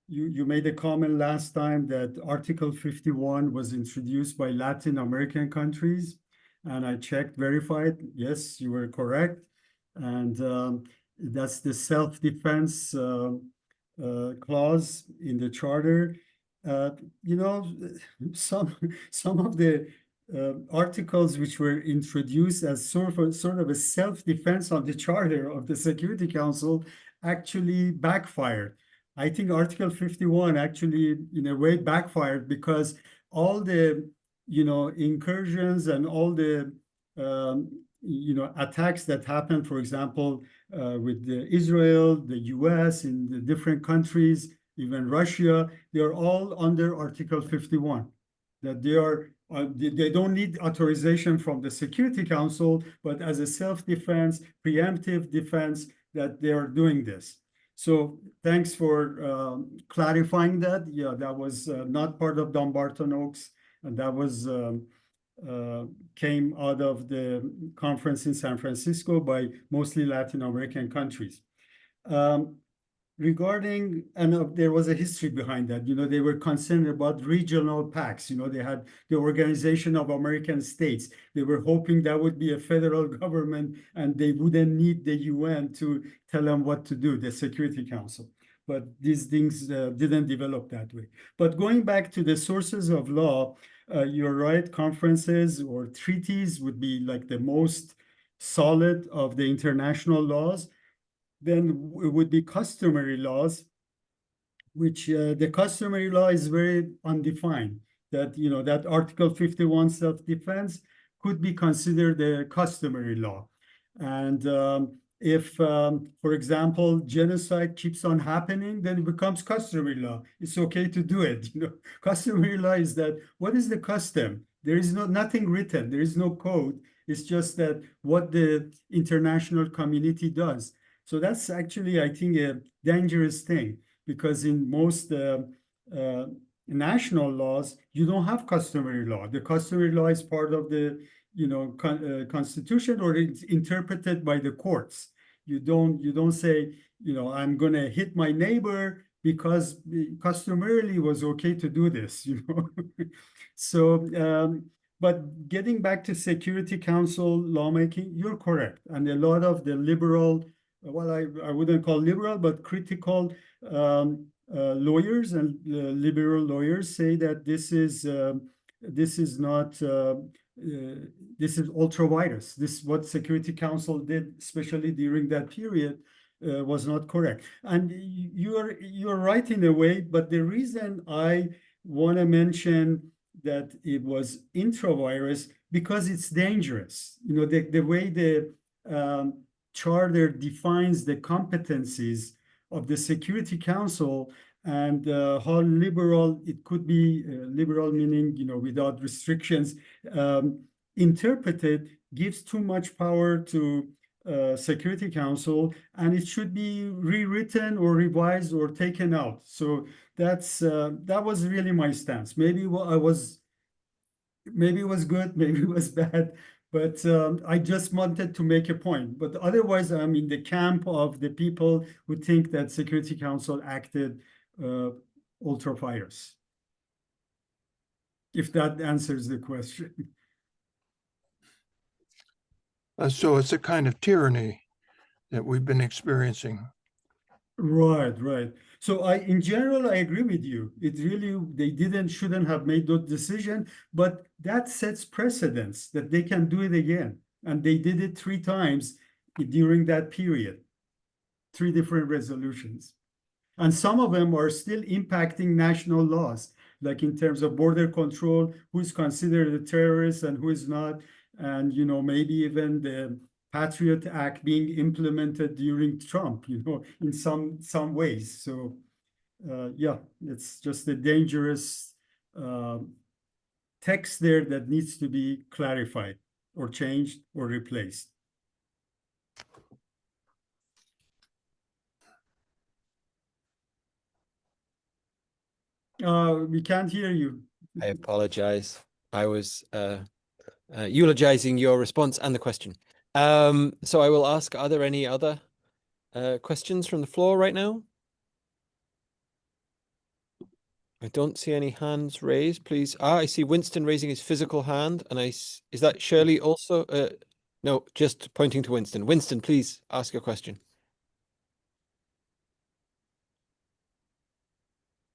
you made a comment last time that Article 51 was introduced by Latin American countries, and I checked, verified. Yes, you were correct. And that's the self-defense clause in the Charter. Some of the articles which were introduced as sort of a self-defense on the Charter of the Security Council actually backfired. I think Article 51 actually, in a way, backfired because all the, incursions and all the, attacks that happened, for example, with Israel, the US, in the different countries, even Russia, they're all under Article 51. That they don't need authorization from the Security Council, but as a self-defense, preemptive defense, that they are doing this. So thanks for clarifying that. Yeah, that was not part of Dumbarton Oaks, and that was came out of the conference in San Francisco by mostly Latin American countries. Regarding, and there was a history behind that, they were concerned about regional pacts. They had the Organization of American States. They were hoping that would be a federal government and they wouldn't need the UN to tell them what to do, the Security Council. But these things didn't develop that way. But going back to the sources of law, you're right, conferences or treaties would be like the most solid of the international laws. Then it would be customary laws, which the customary law is very undefined. That, that Article 51 self-defense could be considered a customary law. And if, for example, genocide keeps on happening, then it becomes customary law. It's okay to do it. Customary law is that, what is the custom? There is nothing written. There is no code. It's just that what the international community does. So that's actually, I think, a dangerous thing, because in most national laws, you don't have customary law. The customary law is part of the Constitution, or it's interpreted by the courts. You don't say, I'm going to hit my neighbor because customarily it was okay to do this. So, but getting back to Security Council lawmaking, you're correct, and a lot of the liberal, well, I wouldn't call liberal, but critical lawyers and liberal lawyers say that this is not this is ultra vires. This, what Security Council did, especially during that period, was not correct. And you're right in a way, but the reason I want to mention that it was intra-virus, because it's dangerous. The way the Charter defines the competencies of the Security Council, and how liberal it could be, liberal meaning, without restrictions, interpreted, gives too much power to Security Council, and it should be rewritten or revised or taken out. So that was really my stance. Maybe it was good, maybe it was bad, but I just wanted to make a point. But otherwise, I'm in the camp of the people who think that Security Council acted ultra vires. If that answers the question.
So it's a kind of tyranny that we've been experiencing.
Right. So in general, I agree with you. It really, they shouldn't have made that decision, but that sets precedents that they can do it again. And they did it 3 times during that period, 3 different resolutions. And some of them are still impacting national laws, like in terms of border control, who's considered a terrorist and who is not. And, maybe even the Patriot Act being implemented during Trump, in some ways. So, yeah, it's just a dangerous text there that needs to be clarified or changed or replaced. We can't hear you.
I apologize. I was eulogizing your response and the question. So I will ask, are there any other questions from the floor right now? I don't see any hands raised, please. I see Winston raising his physical hand, and is that Shirley also? No, just pointing to Winston. Winston, please ask your question.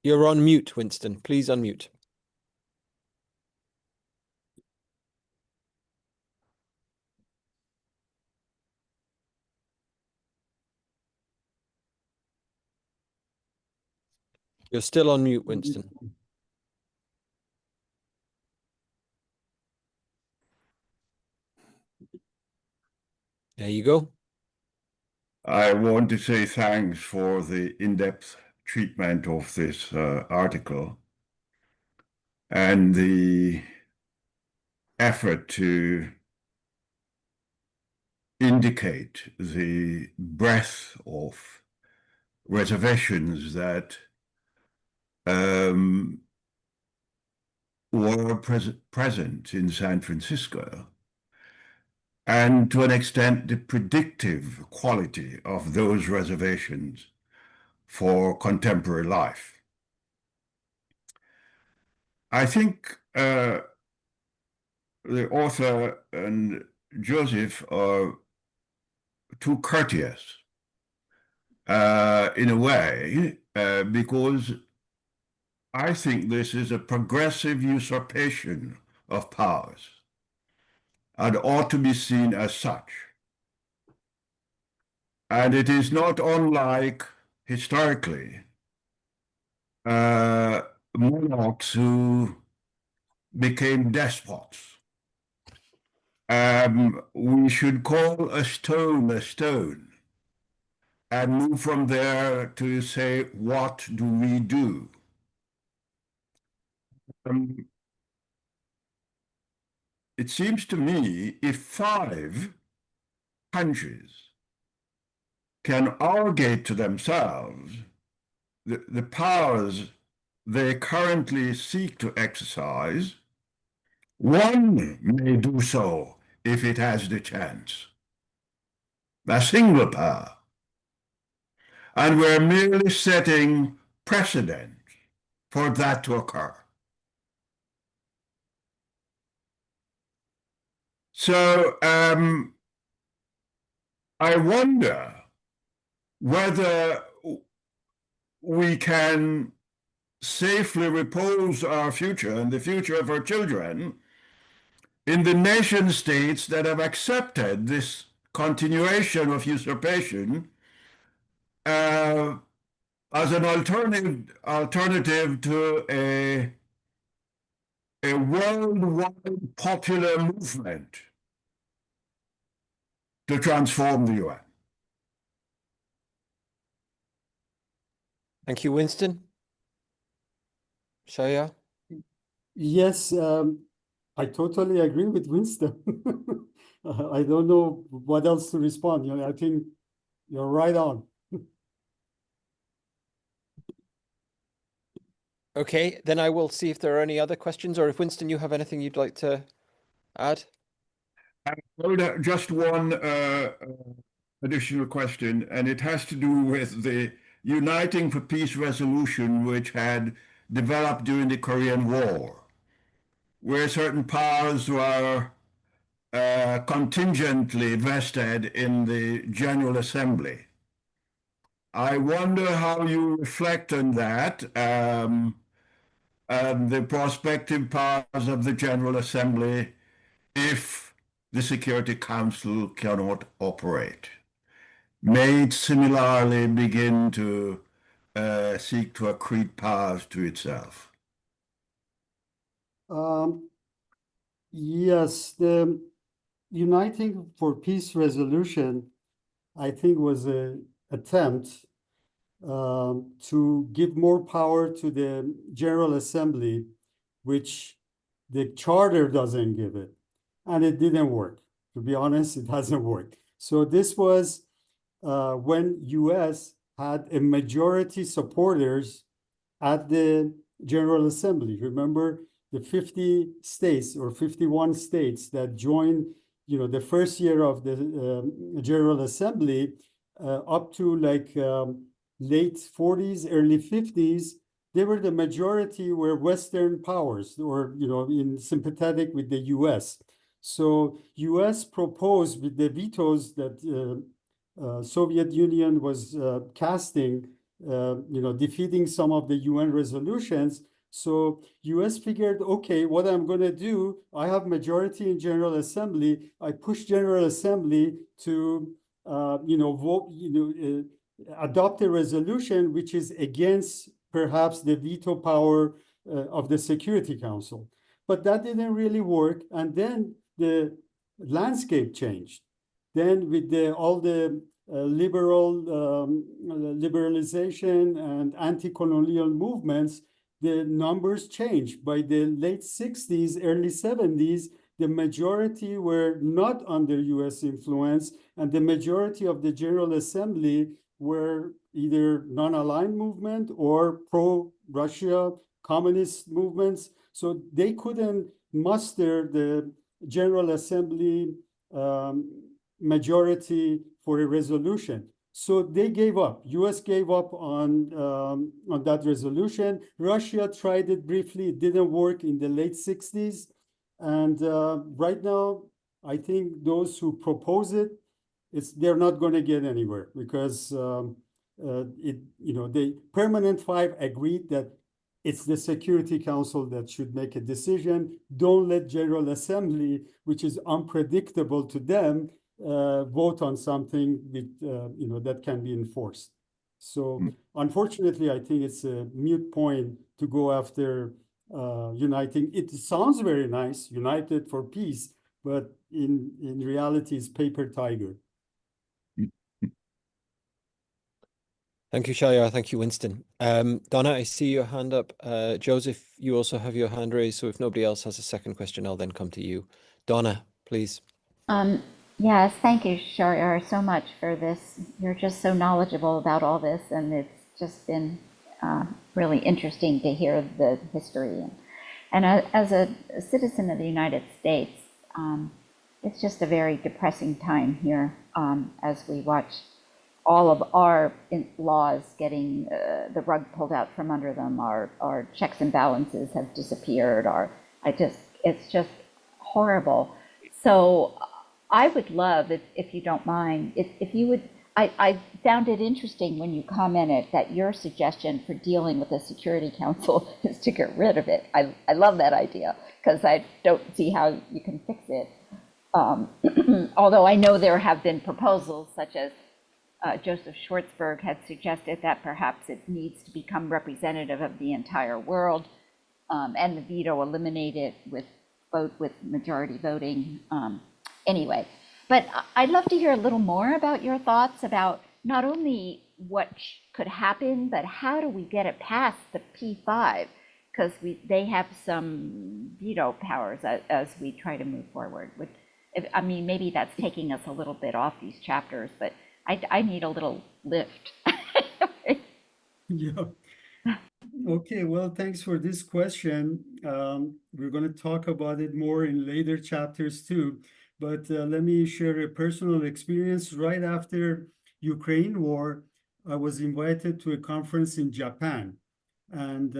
You're on mute, Winston. Please unmute. You're still on mute, Winston. There you go.
I want to say thanks for the in-depth treatment of this article and the effort to indicate the breadth of reservations that were present in San Francisco, and to an extent the predictive quality of those reservations for contemporary life. I think the author and Joseph are too courteous in a way, because I think this is a progressive usurpation of powers and ought to be seen as such. And it is not unlike, historically, monarchs who became despots. We should call a stone, and move from there to say, what do we do? It seems to me if 5 countries can arrogate to themselves the powers they currently seek to exercise, one may do so if it has the chance. A single power. And we're merely setting precedent for that to occur. So I wonder whether we can safely repose our future and the future of our children in the nation states that have accepted this continuation of usurpation as an alternative to a worldwide popular movement to transform the UN.
Thank you, Winston. Shaya?
Yes, I totally agree with Winston. I don't know what else to respond. You know, I think you're right on.
Okay, then I will see if there are any other questions, or if Winston, you have anything you'd like to add?
Just one additional question, and it has to do with the Uniting for Peace resolution, which had developed during the Korean War, where certain powers were contingently vested in the General Assembly. I wonder how you reflect on that, and the prospective powers of the General Assembly if the Security Council cannot operate. May it similarly begin to seek to accrete powers to itself?
Yes, the Uniting for Peace resolution, I think, was an attempt to give more power to the General Assembly, which the charter doesn't give it. And it didn't work. To be honest, it hasn't worked. So this was when US had a majority supporters at the General Assembly. Remember the 50 states or 51 states that joined, you know, the first year of the General Assembly up to like late 40s, early 50s, they were the majority were Western powers or, you know, in sympathetic with the US. So US proposed with the vetoes that Soviet Union was casting, you know, defeating some of the UN resolutions. So US figured, okay, what I'm going to do, I have majority in General Assembly. I push General Assembly to, you know, vote, you know, adopt a resolution which is against perhaps the veto power of the Security Council. But that didn't really work. And then the landscape changed. Then with all the liberalization and anti-colonial movements, the numbers changed. By the late 60s, early 70s, the majority were not under US influence, and the majority of the General Assembly were either non-aligned movement or pro-Russia communist movements. So they couldn't muster the General Assembly majority for a resolution. So they gave up. US gave up on that resolution. Russia tried it briefly. It didn't work in the late 60s. And right now, I think those who propose it, they're not going to get anywhere because the Permanent Five agreed that it's the Security Council that should make a decision. Don't let General Assembly, which is unpredictable to them, vote on something with, that can be enforced. So unfortunately, I think it's a moot point to go after uniting. It sounds very nice, united for peace, but in reality, it's paper tiger.
Thank you, Shahryar. Thank you, Winston. Donna, I see your hand up. Joseph, you also have your hand raised. So if nobody else has a second question, I'll then come to you. Donna, please.
Yes, thank you, Shahryar, so much for this. You're just so knowledgeable about all this, and it's just been really interesting to hear the history. And as a citizen of the United States, it's just a very depressing time here as we watch all of our laws getting the rug pulled out from under them. Our checks and balances have disappeared. It's just horrible. So I would love, if you don't mind, if you would, I found it interesting when you commented that your suggestion for dealing with the Security Council is to get rid of it. I love that idea because I don't see how you can fix it. Although I know there have been proposals such as Joseph Schwartzberg had suggested that perhaps it needs to become representative of the entire world, and the veto eliminated with majority voting. Anyway, but I'd love to hear a little more about your thoughts about not only what could happen, but how do we get it past the P5? Because they have some veto powers as we try to move forward. I mean, maybe that's taking us a little bit off these chapters, but I need a little lift.
Yeah. Okay, well, thanks for this question. We're going to talk about it more in later chapters too. But let me share a personal experience. Right after Ukraine war, I was invited to a conference in Japan. And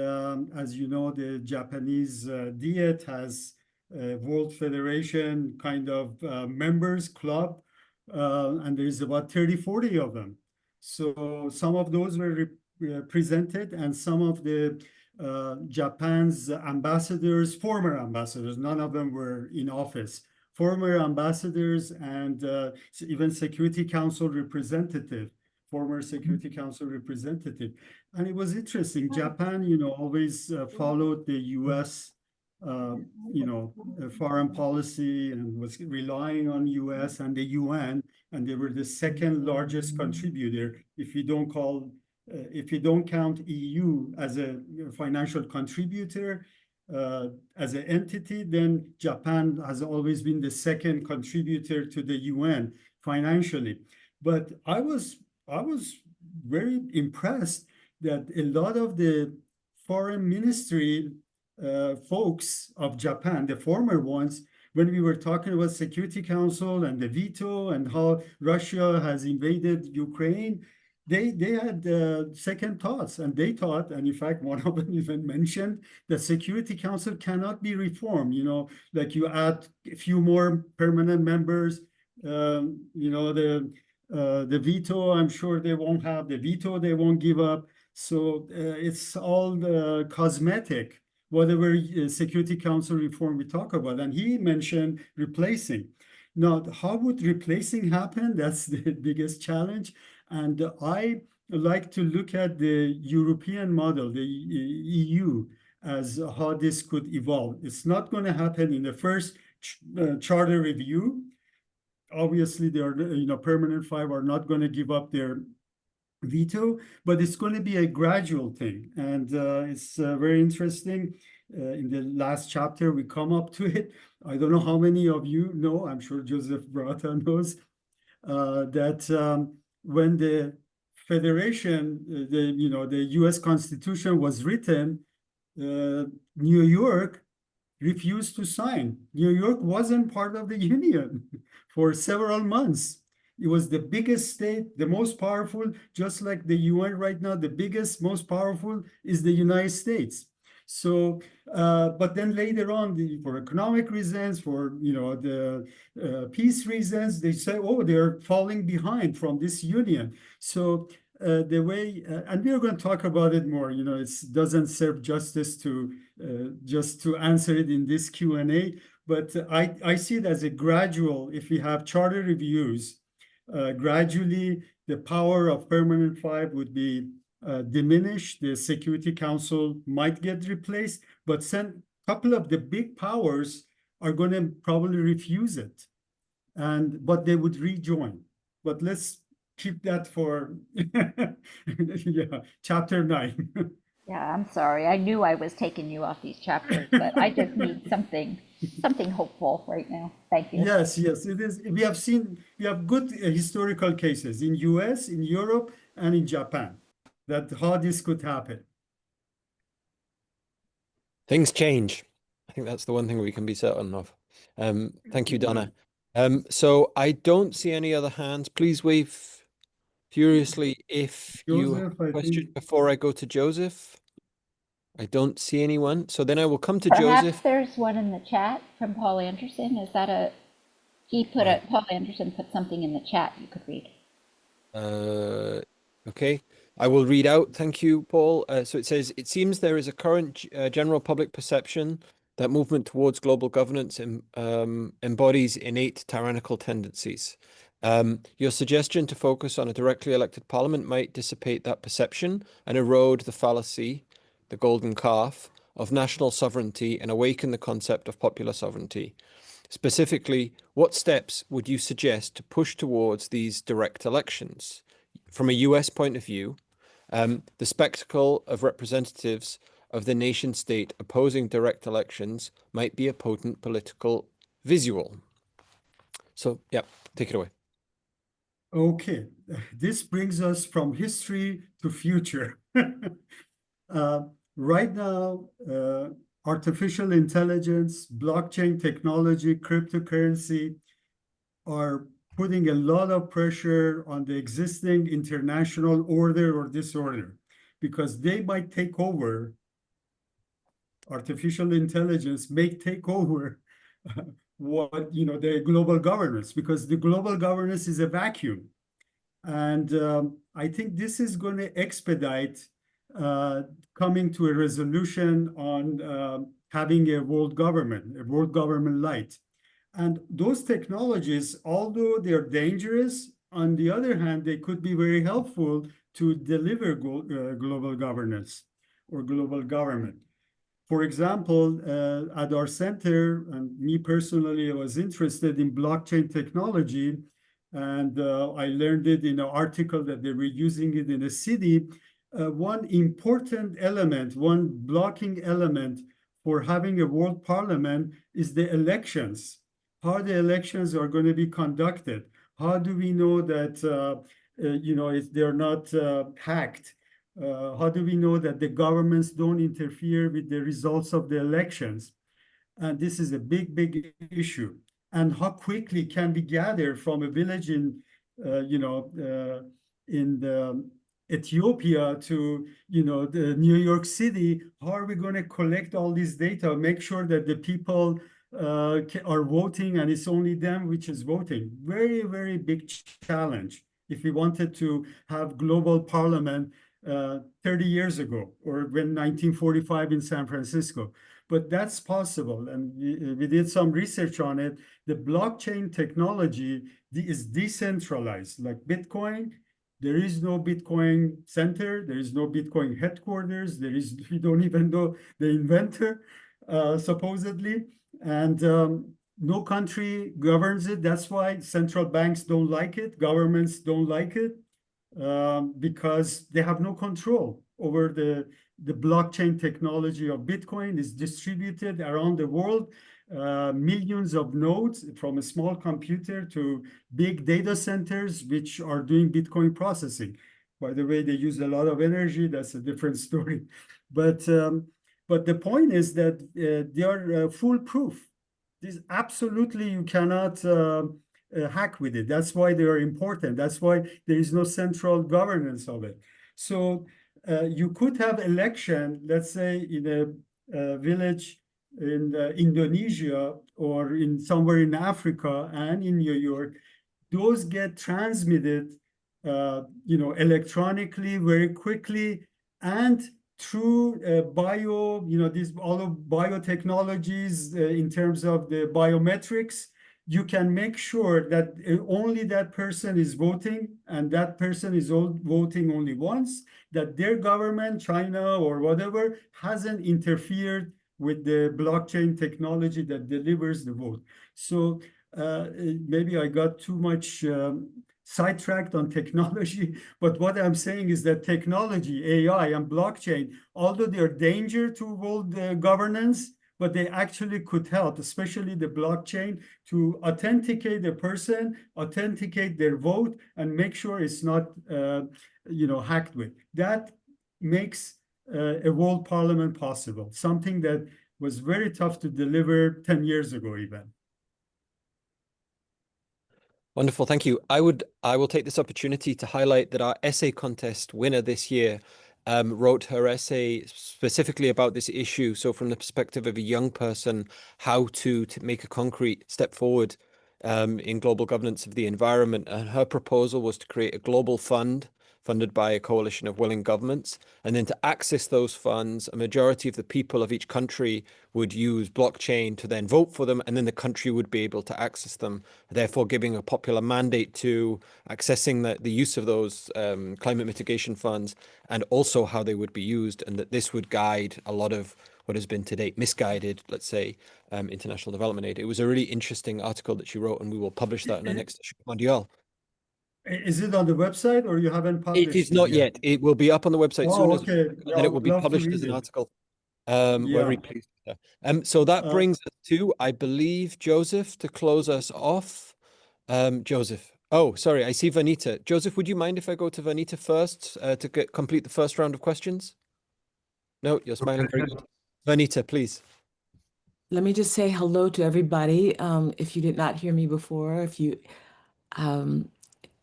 as you know, the Japanese Diet has a World Federation kind of members club, and there's about 30, 40 of them. So some of those were presented, and some of the Japan's ambassadors, former ambassadors, none of them were in office, former ambassadors and even Security Council representative, former Security Council representative. And it was interesting. Japan, always followed the US, foreign policy and was relying on US and the UN, and they were the second largest contributor. If you don't count EU as a financial contributor, as an entity, then Japan has always been the second contributor to the UN financially. But I was very impressed that a lot of the foreign ministry folks of Japan, the former ones, when we were talking about Security Council and the veto and how Russia has invaded Ukraine, they had second thoughts, and they thought, and in fact, one of them even mentioned the Security Council cannot be reformed. Like you add a few more permanent members, the veto, I'm sure they won't have the veto, they won't give up. So it's all cosmetic, whatever Security Council reform we talk about. And he mentioned replacing. Now, how would replacing happen? That's the biggest challenge. And I like to look at the European model, the EU, as how this could evolve. It's not going to happen in the first charter review. Obviously, they are, Permanent Five are not going to give up their veto, but it's going to be a gradual thing. And it's very interesting. In the last chapter, we come up to it. I don't know how many of you know, I'm sure Joseph Brata knows, that when the Federation, the US Constitution was written, New York refused to sign. New York wasn't part of the Union for several months. It was the biggest state, the most powerful, just like the UN right now, the biggest, most powerful is the United States. So, but then later on, for economic reasons, for the peace reasons, they say, oh, they're falling behind from this union. So the way, and we're going to talk about it more. It doesn't serve justice to just to answer it in this Q&A. But I see it as a gradual. If we have charter reviews, gradually the power of Permanent Five would be diminished. The Security Council might get replaced, but a couple of the big powers are going to probably refuse it, but they would rejoin. But let's keep that for chapter 9.
Yeah, I'm sorry. I knew I was taking you off these chapters, but I just need something hopeful right now. Thank you.
Yes, it is. We have good historical cases in US, in Europe, and in Japan, that how this could happen.
Things change. I think that's the one thing we can be certain of. Thank you, Donna. So I don't see any other hands. Please wave furiously if you have
Joseph,
a
I
question
think.
before I go to Joseph. I don't see anyone. So then I will come to
Perhaps
Joseph.
there's one in the chat from Paul Anderson. Is that Paul Anderson put something in the chat you could read.
Okay, I will read out. Thank you, Paul. So it says, it seems there is a current general public perception that movement towards global governance embodies innate tyrannical tendencies. Your suggestion to focus on a directly elected parliament might dissipate that perception and erode the fallacy, the golden calf, of national sovereignty and awaken the concept of popular sovereignty. Specifically, what steps would you suggest to push towards these direct elections? From a US point of view, the spectacle of representatives of the nation state opposing direct elections might be a potent political visual. So, yeah, take it away.
Okay, this brings us from history to future. Right now, artificial intelligence, blockchain technology, cryptocurrency are putting a lot of pressure on the existing international order or disorder, because they might take over. Artificial intelligence may take over the global governance, because the global governance is a vacuum. And I think this is going to expedite coming to a resolution on having a world government light. And those technologies, although they're dangerous, on the other hand, they could be very helpful to deliver global governance or global government. For example, at our center, and me personally, I was interested in blockchain technology, and I learned it in an article that they were using it in a city. One important element, one blocking element for having a world parliament is the elections. How the elections are going to be conducted. How do we know that if they're not hacked? How do we know that the governments don't interfere with the results of the elections? And this is a big issue. And how quickly can we gather from a village in Ethiopia to the New York City? How are we going to collect all this data, make sure that the people are voting and it's only them which is voting? Very big challenge if we wanted to have global parliament 30 years ago, or when 1945 in San Francisco. But that's possible, and we did some research on it. The blockchain technology is decentralized, like Bitcoin. There is no Bitcoin center. There is no Bitcoin headquarters. We don't even know the inventor, supposedly. And no country governs it. That's why central banks don't like it. Governments don't like it, because they have no control over the blockchain technology of Bitcoin. Is distributed around the world, millions of nodes, from a small computer to big data centers, which are doing Bitcoin processing. By the way, they use a lot of energy. That's a different story. But But the point is that they are foolproof. This absolutely you cannot hack with it. That's why they are important. That's why there is no central governance of it. So you could have election, let's say in a village in Indonesia or in somewhere in Africa and in New York. Those get transmitted, electronically very quickly and through these all of biotechnologies in terms of the biometrics. You can make sure that only that person is voting and that person is voting only once, that their government, China or whatever, hasn't interfered with the blockchain technology that delivers the vote. So maybe I got too much sidetracked on technology, but what I'm saying is that technology, AI and blockchain, although they're danger to world governance, but they actually could help, especially the blockchain, to authenticate the person, authenticate their vote, and make sure it's not, hacked with. That makes a world parliament possible, something that was very tough to deliver 10 years ago even.
Wonderful, thank you. I will take this opportunity to highlight that our essay contest winner this year wrote her essay specifically about this issue. So from the perspective of a young person, how to make a concrete step forward in global governance of the environment. And her proposal was to create a global fund funded by a coalition of willing governments. And then to access those funds, a majority of the people of each country would use blockchain to then vote for them, and then the country would be able to access them, therefore giving a popular mandate to accessing the use of those climate mitigation funds, and also how they would be used, and that this would guide a lot of what has been to date misguided, let's say, international development aid. It was a really interesting article that she wrote, and we will publish that in our next issue of Mondial.
Is it on the website or you haven't published
It is not yet. It will be up on the website soon as,
okay.
and
Yeah,
then
I
it will
would
be
love to
published
read
as an
it.
article. We're very pleased with that. So that brings us to, I believe, Joseph, to close us off. Joseph. Oh, sorry, I see Vanita. Joseph, would you mind if I go to Vanita first to complete the first round of questions? No, you're smiling. Very good. Vanita, please.
Let me just say hello to everybody. If you did not hear me before, if you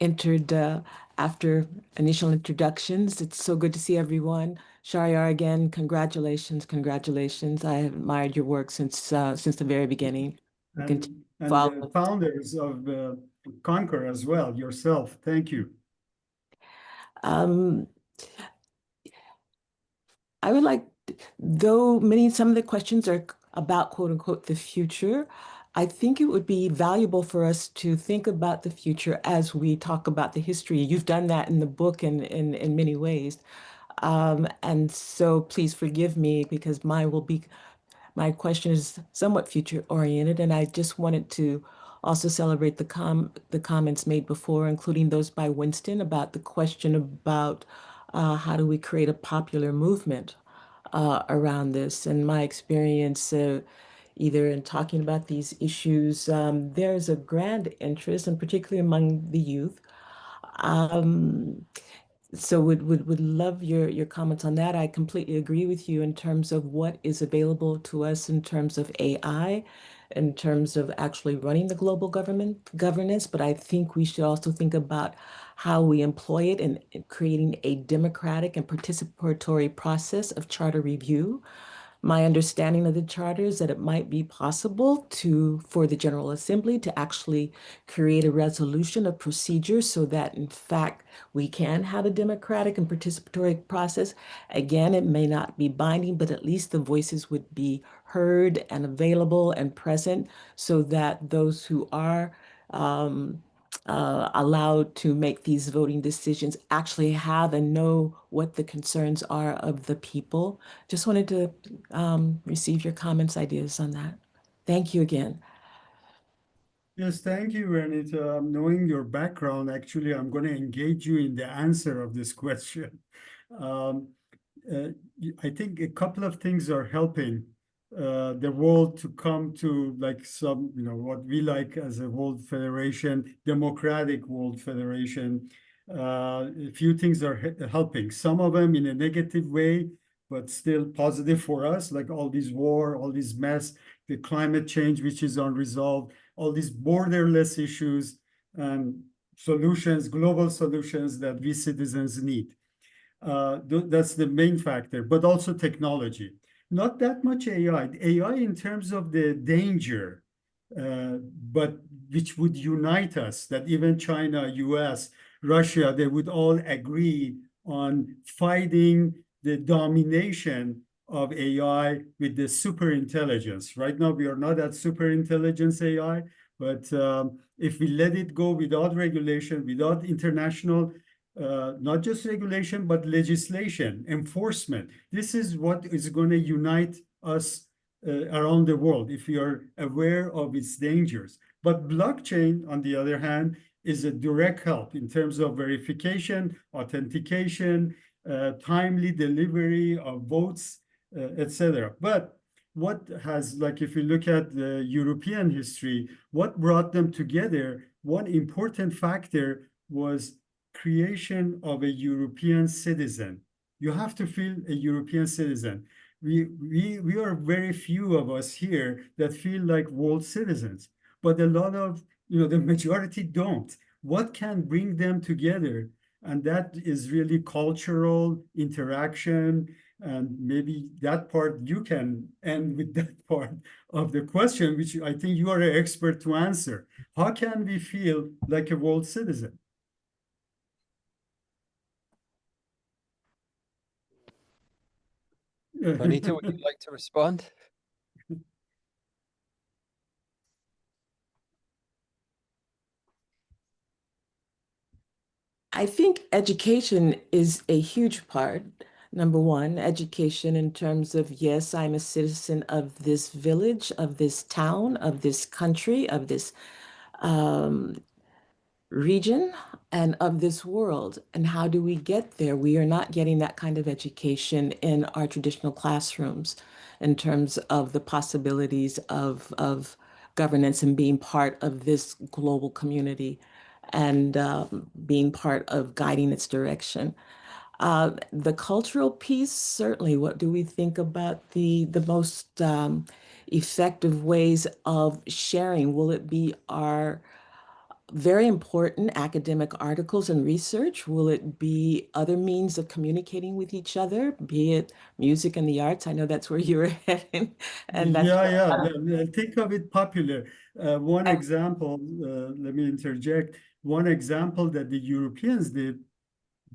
entered after initial introductions, it's so good to see everyone. Sharyar, again, congratulations, congratulations. I have admired your work since the very beginning.
And the founders of Conquer as well, yourself. Thank you.
I would like, though some of the questions are about quote unquote the future, I think it would be valuable for us to think about the future as we talk about the history. You've done that in the book in many ways. And so please forgive me because my question is somewhat future oriented, and I just wanted to also celebrate the comments made before, including those by Winston about the question about how do we create a popular movement around this. And my experience, either in talking about these issues, there's a grand interest, and particularly among the youth. So would love your comments on that. I completely agree with you in terms of what is available to us in terms of AI, in terms of actually running the global governance, but I think we should also think about how we employ it in creating a democratic and participatory process of charter review. My understanding of the charter is that it might be possible for the General Assembly to actually create a resolution of procedures so that in fact we can have a democratic and participatory process. Again, it may not be binding, but at least the voices would be heard and available and present so that those who are allowed to make these voting decisions actually have and know what the concerns are of the people. Just wanted to receive your comments, ideas on that. Thank you again.
Yes, thank you, Renita. Knowing your background, actually, I'm going to engage you in the answer of this question. I think a couple of things are helping the world to come to like some, what we like as a world federation, democratic world federation. A few things are helping. Some of them in a negative way, but still positive for us, like all this war, all this mess, the climate change, which is unresolved, all these borderless issues and solutions, global solutions that we citizens need. That's the main factor, but also technology. Not that much AI. AI in terms of the danger, but which would unite us, that even China, US, Russia, they would all agree on fighting the domination of AI with the super intelligence. Right now, we are not at super intelligence AI, but if we let it go without regulation, without international not just regulation, but legislation, enforcement. This is what is going to unite us around the world if we are aware of its dangers. But blockchain, on the other hand, is a direct help in terms of verification, authentication, timely delivery of votes, etc. But what has, like, if you look at the European history, what brought them together, one important factor was creation of a European citizen. You have to feel a European citizen. We are very few of us here that feel like world citizens, but a lot of, the majority don't. What can bring them together? And that is really cultural interaction. And maybe that part you can end with that part of the question, which I think you are an expert to answer. How can we feel like a world citizen?
Juanita, would you like to respond?
I think education is a huge part. Number one, education in terms of, yes, I'm a citizen of this village, of this town, of this country, of this region, and of this world. And how do we get there? We are not getting that kind of education in our traditional classrooms in terms of the possibilities of governance and being part of this global community and being part of guiding its direction. The cultural piece, certainly. What do we think about the most effective ways of sharing? Will it be our very important academic articles and research? Will it be other means of communicating with each other, be it music and the arts? I know that's where you were heading, and that's
Think of it popular. One example, let me interject. One example that the Europeans did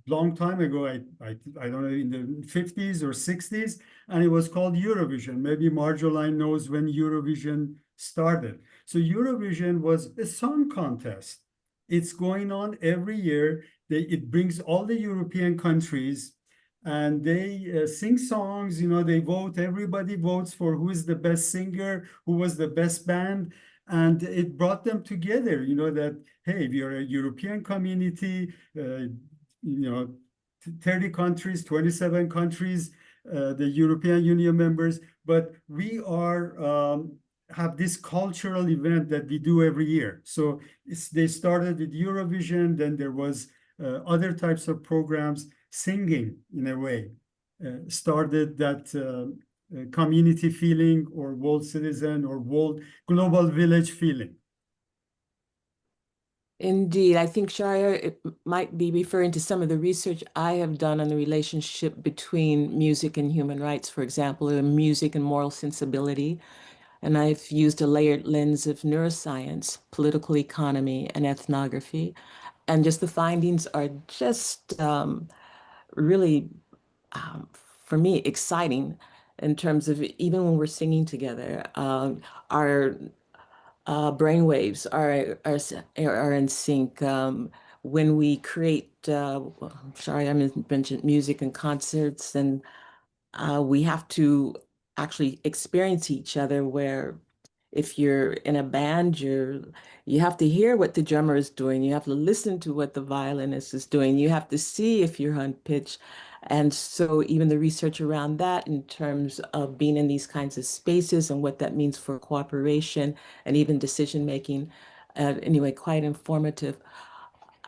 long time ago, I don't know, in the 50s or 60s, and it was called Eurovision. Maybe Marjolein knows when Eurovision started. So Eurovision was a song contest. It's going on every year. It brings all the European countries and they sing songs, they vote, everybody votes for who is the best singer, who was the best band. And it brought them together, that, hey, we are a European community, 30 countries, 27 countries, the European Union members, but we are have this cultural event that we do every year. So they started with Eurovision, then there was other types of programs, singing in a way, started that community feeling or world citizen or world global village feeling.
Indeed, I think Sharia might be referring to some of the research I have done on the relationship between music and human rights, for example, and music and moral sensibility. And I've used a layered lens of neuroscience, political economy, and ethnography. And just the findings are just really, for me, exciting in terms of even when we're singing together. Our brainwaves are in sync. When we create, sorry, I mentioned music and concerts, and we have to actually experience each other. Where if you're in a band, you have to hear what the drummer is doing. You have to listen to what the violinist is doing. You have to see if you're on pitch. And so even the research around that in terms of being in these kinds of spaces and what that means for cooperation and even decision making, anyway, quite informative.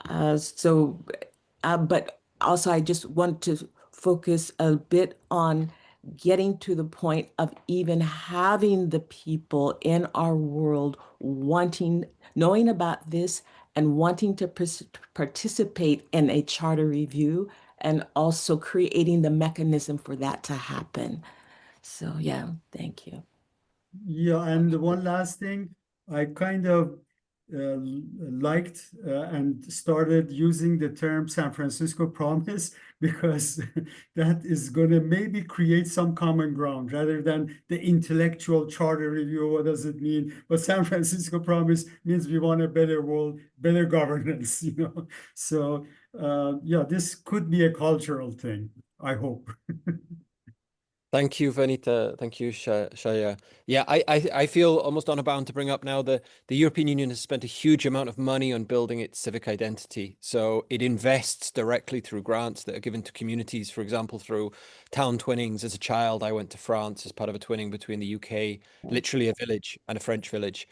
But also I just want to focus a bit on getting to the point of even having the people in our world knowing about this and wanting to participate in a charter review, and also creating the mechanism for that to happen. So yeah, thank you.
Yeah, and one last thing, I kind of liked and started using the term San Francisco Promise because that is going to maybe create some common ground rather than the intellectual charter review. What does it mean? But San Francisco Promise means we want a better world, better governance, you know. So yeah, this could be a cultural thing, I hope.
Thank you, Vanita. Thank you, Shaya. Yeah, I feel almost on a bound to bring up now the European Union has spent a huge amount of money on building its civic identity. So it invests directly through grants that are given to communities, for example, through town twinnings. As a child, I went to France as part of a twinning between the UK, literally a village and a French village,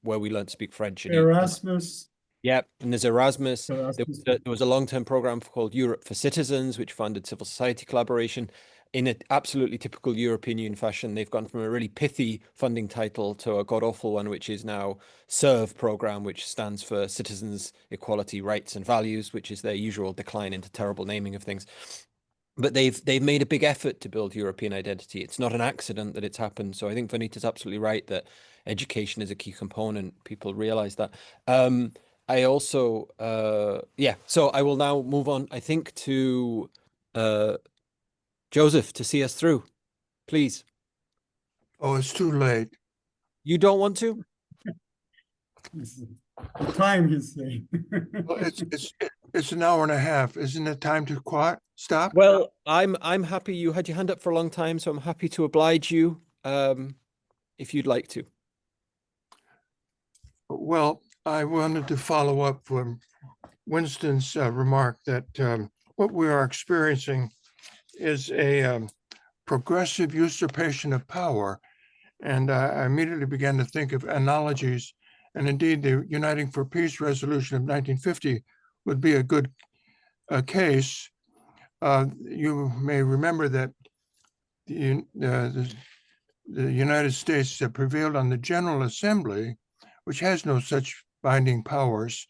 where we learned to speak French. And
Erasmus.
yeah, and there's Erasmus.
Erasmus.
There was a long-term program called Europe for Citizens, which funded civil society collaboration. In an absolutely typical European Union fashion, they've gone from a really pithy funding title to a god-awful one, which is now SERVE program, which stands for Citizens, Equality, Rights and Values, which is their usual decline into terrible naming of things. But they've made a big effort to build European identity. It's not an accident that it's happened. So I think Vanita's absolutely right that education is a key component. People realize that. I also, yeah, so I will now move on, I think, to Joseph to see us through, please.
Oh, it's too late.
You don't want to?
The time, he's saying.
Well, it's an hour and a half. Isn't it time to stop?
Well, I'm happy you had your hand up for a long time, so I'm happy to oblige you, if you'd like to.
Well, I wanted to follow up from Winston's remark that what we are experiencing is a progressive usurpation of power. And I immediately began to think of analogies. And indeed, the Uniting for Peace resolution of 1950 would be a good case. You may remember that the United States prevailed on the General Assembly, which has no such binding powers,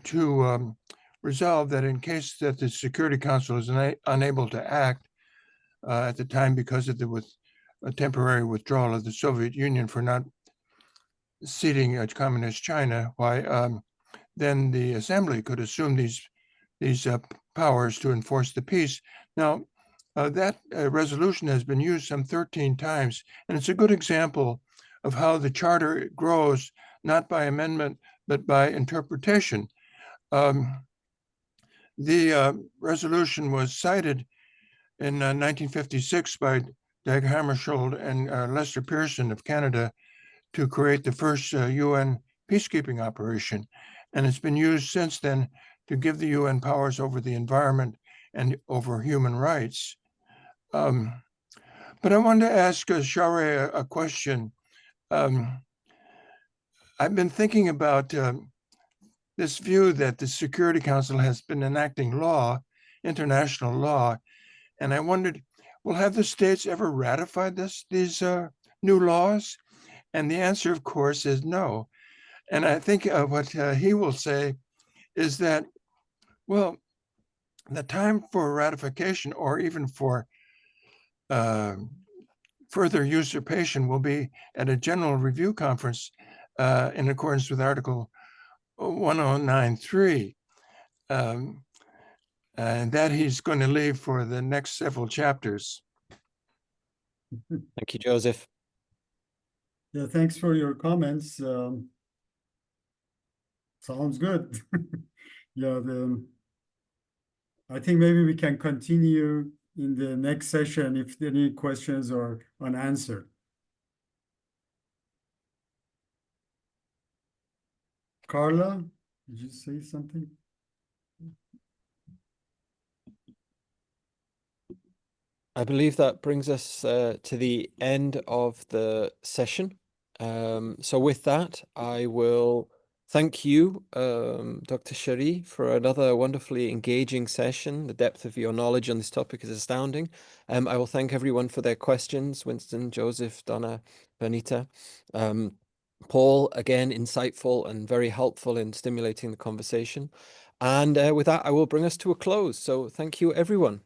to resolve that in case that the Security Council is unable to act at the time because of a temporary withdrawal of the Soviet Union for not ceding communist China, then the Assembly could assume these powers to enforce the peace. Now, that resolution has been used some 13 times, and it's a good example of how the Charter grows, not by amendment, but by interpretation. The resolution was cited in 1956 by Dag Hammarskjöld and Lester Pearson of Canada to create the first UN peacekeeping operation. And it's been used since then to give the UN powers over the environment and over human rights. But I wanted to ask Share a question. I've been thinking about this view that the Security Council has been enacting law, international law, and I wondered, well, have the states ever ratified these new laws? And the answer, of course, is no. And I think what he will say is that, well, the time for ratification or even for further usurpation will be at a general review conference in accordance with Article 1093. And that he's going to leave for the next several chapters.
Thank you, Joseph.
Yeah, thanks for your comments. Sounds good. Yeah, I think maybe we can continue in the next session if any questions are unanswered. Carla, did you say something?
I believe that brings us to the end of the session. So with that, I will Thank you, Dr. Shari, for another wonderfully engaging session. The depth of your knowledge on this topic is astounding. I will thank everyone for their questions. Winston, Joseph, Donna, Benita. Paul, again, insightful and very helpful in stimulating the conversation. And with that, I will bring us to a close. So thank you, everyone.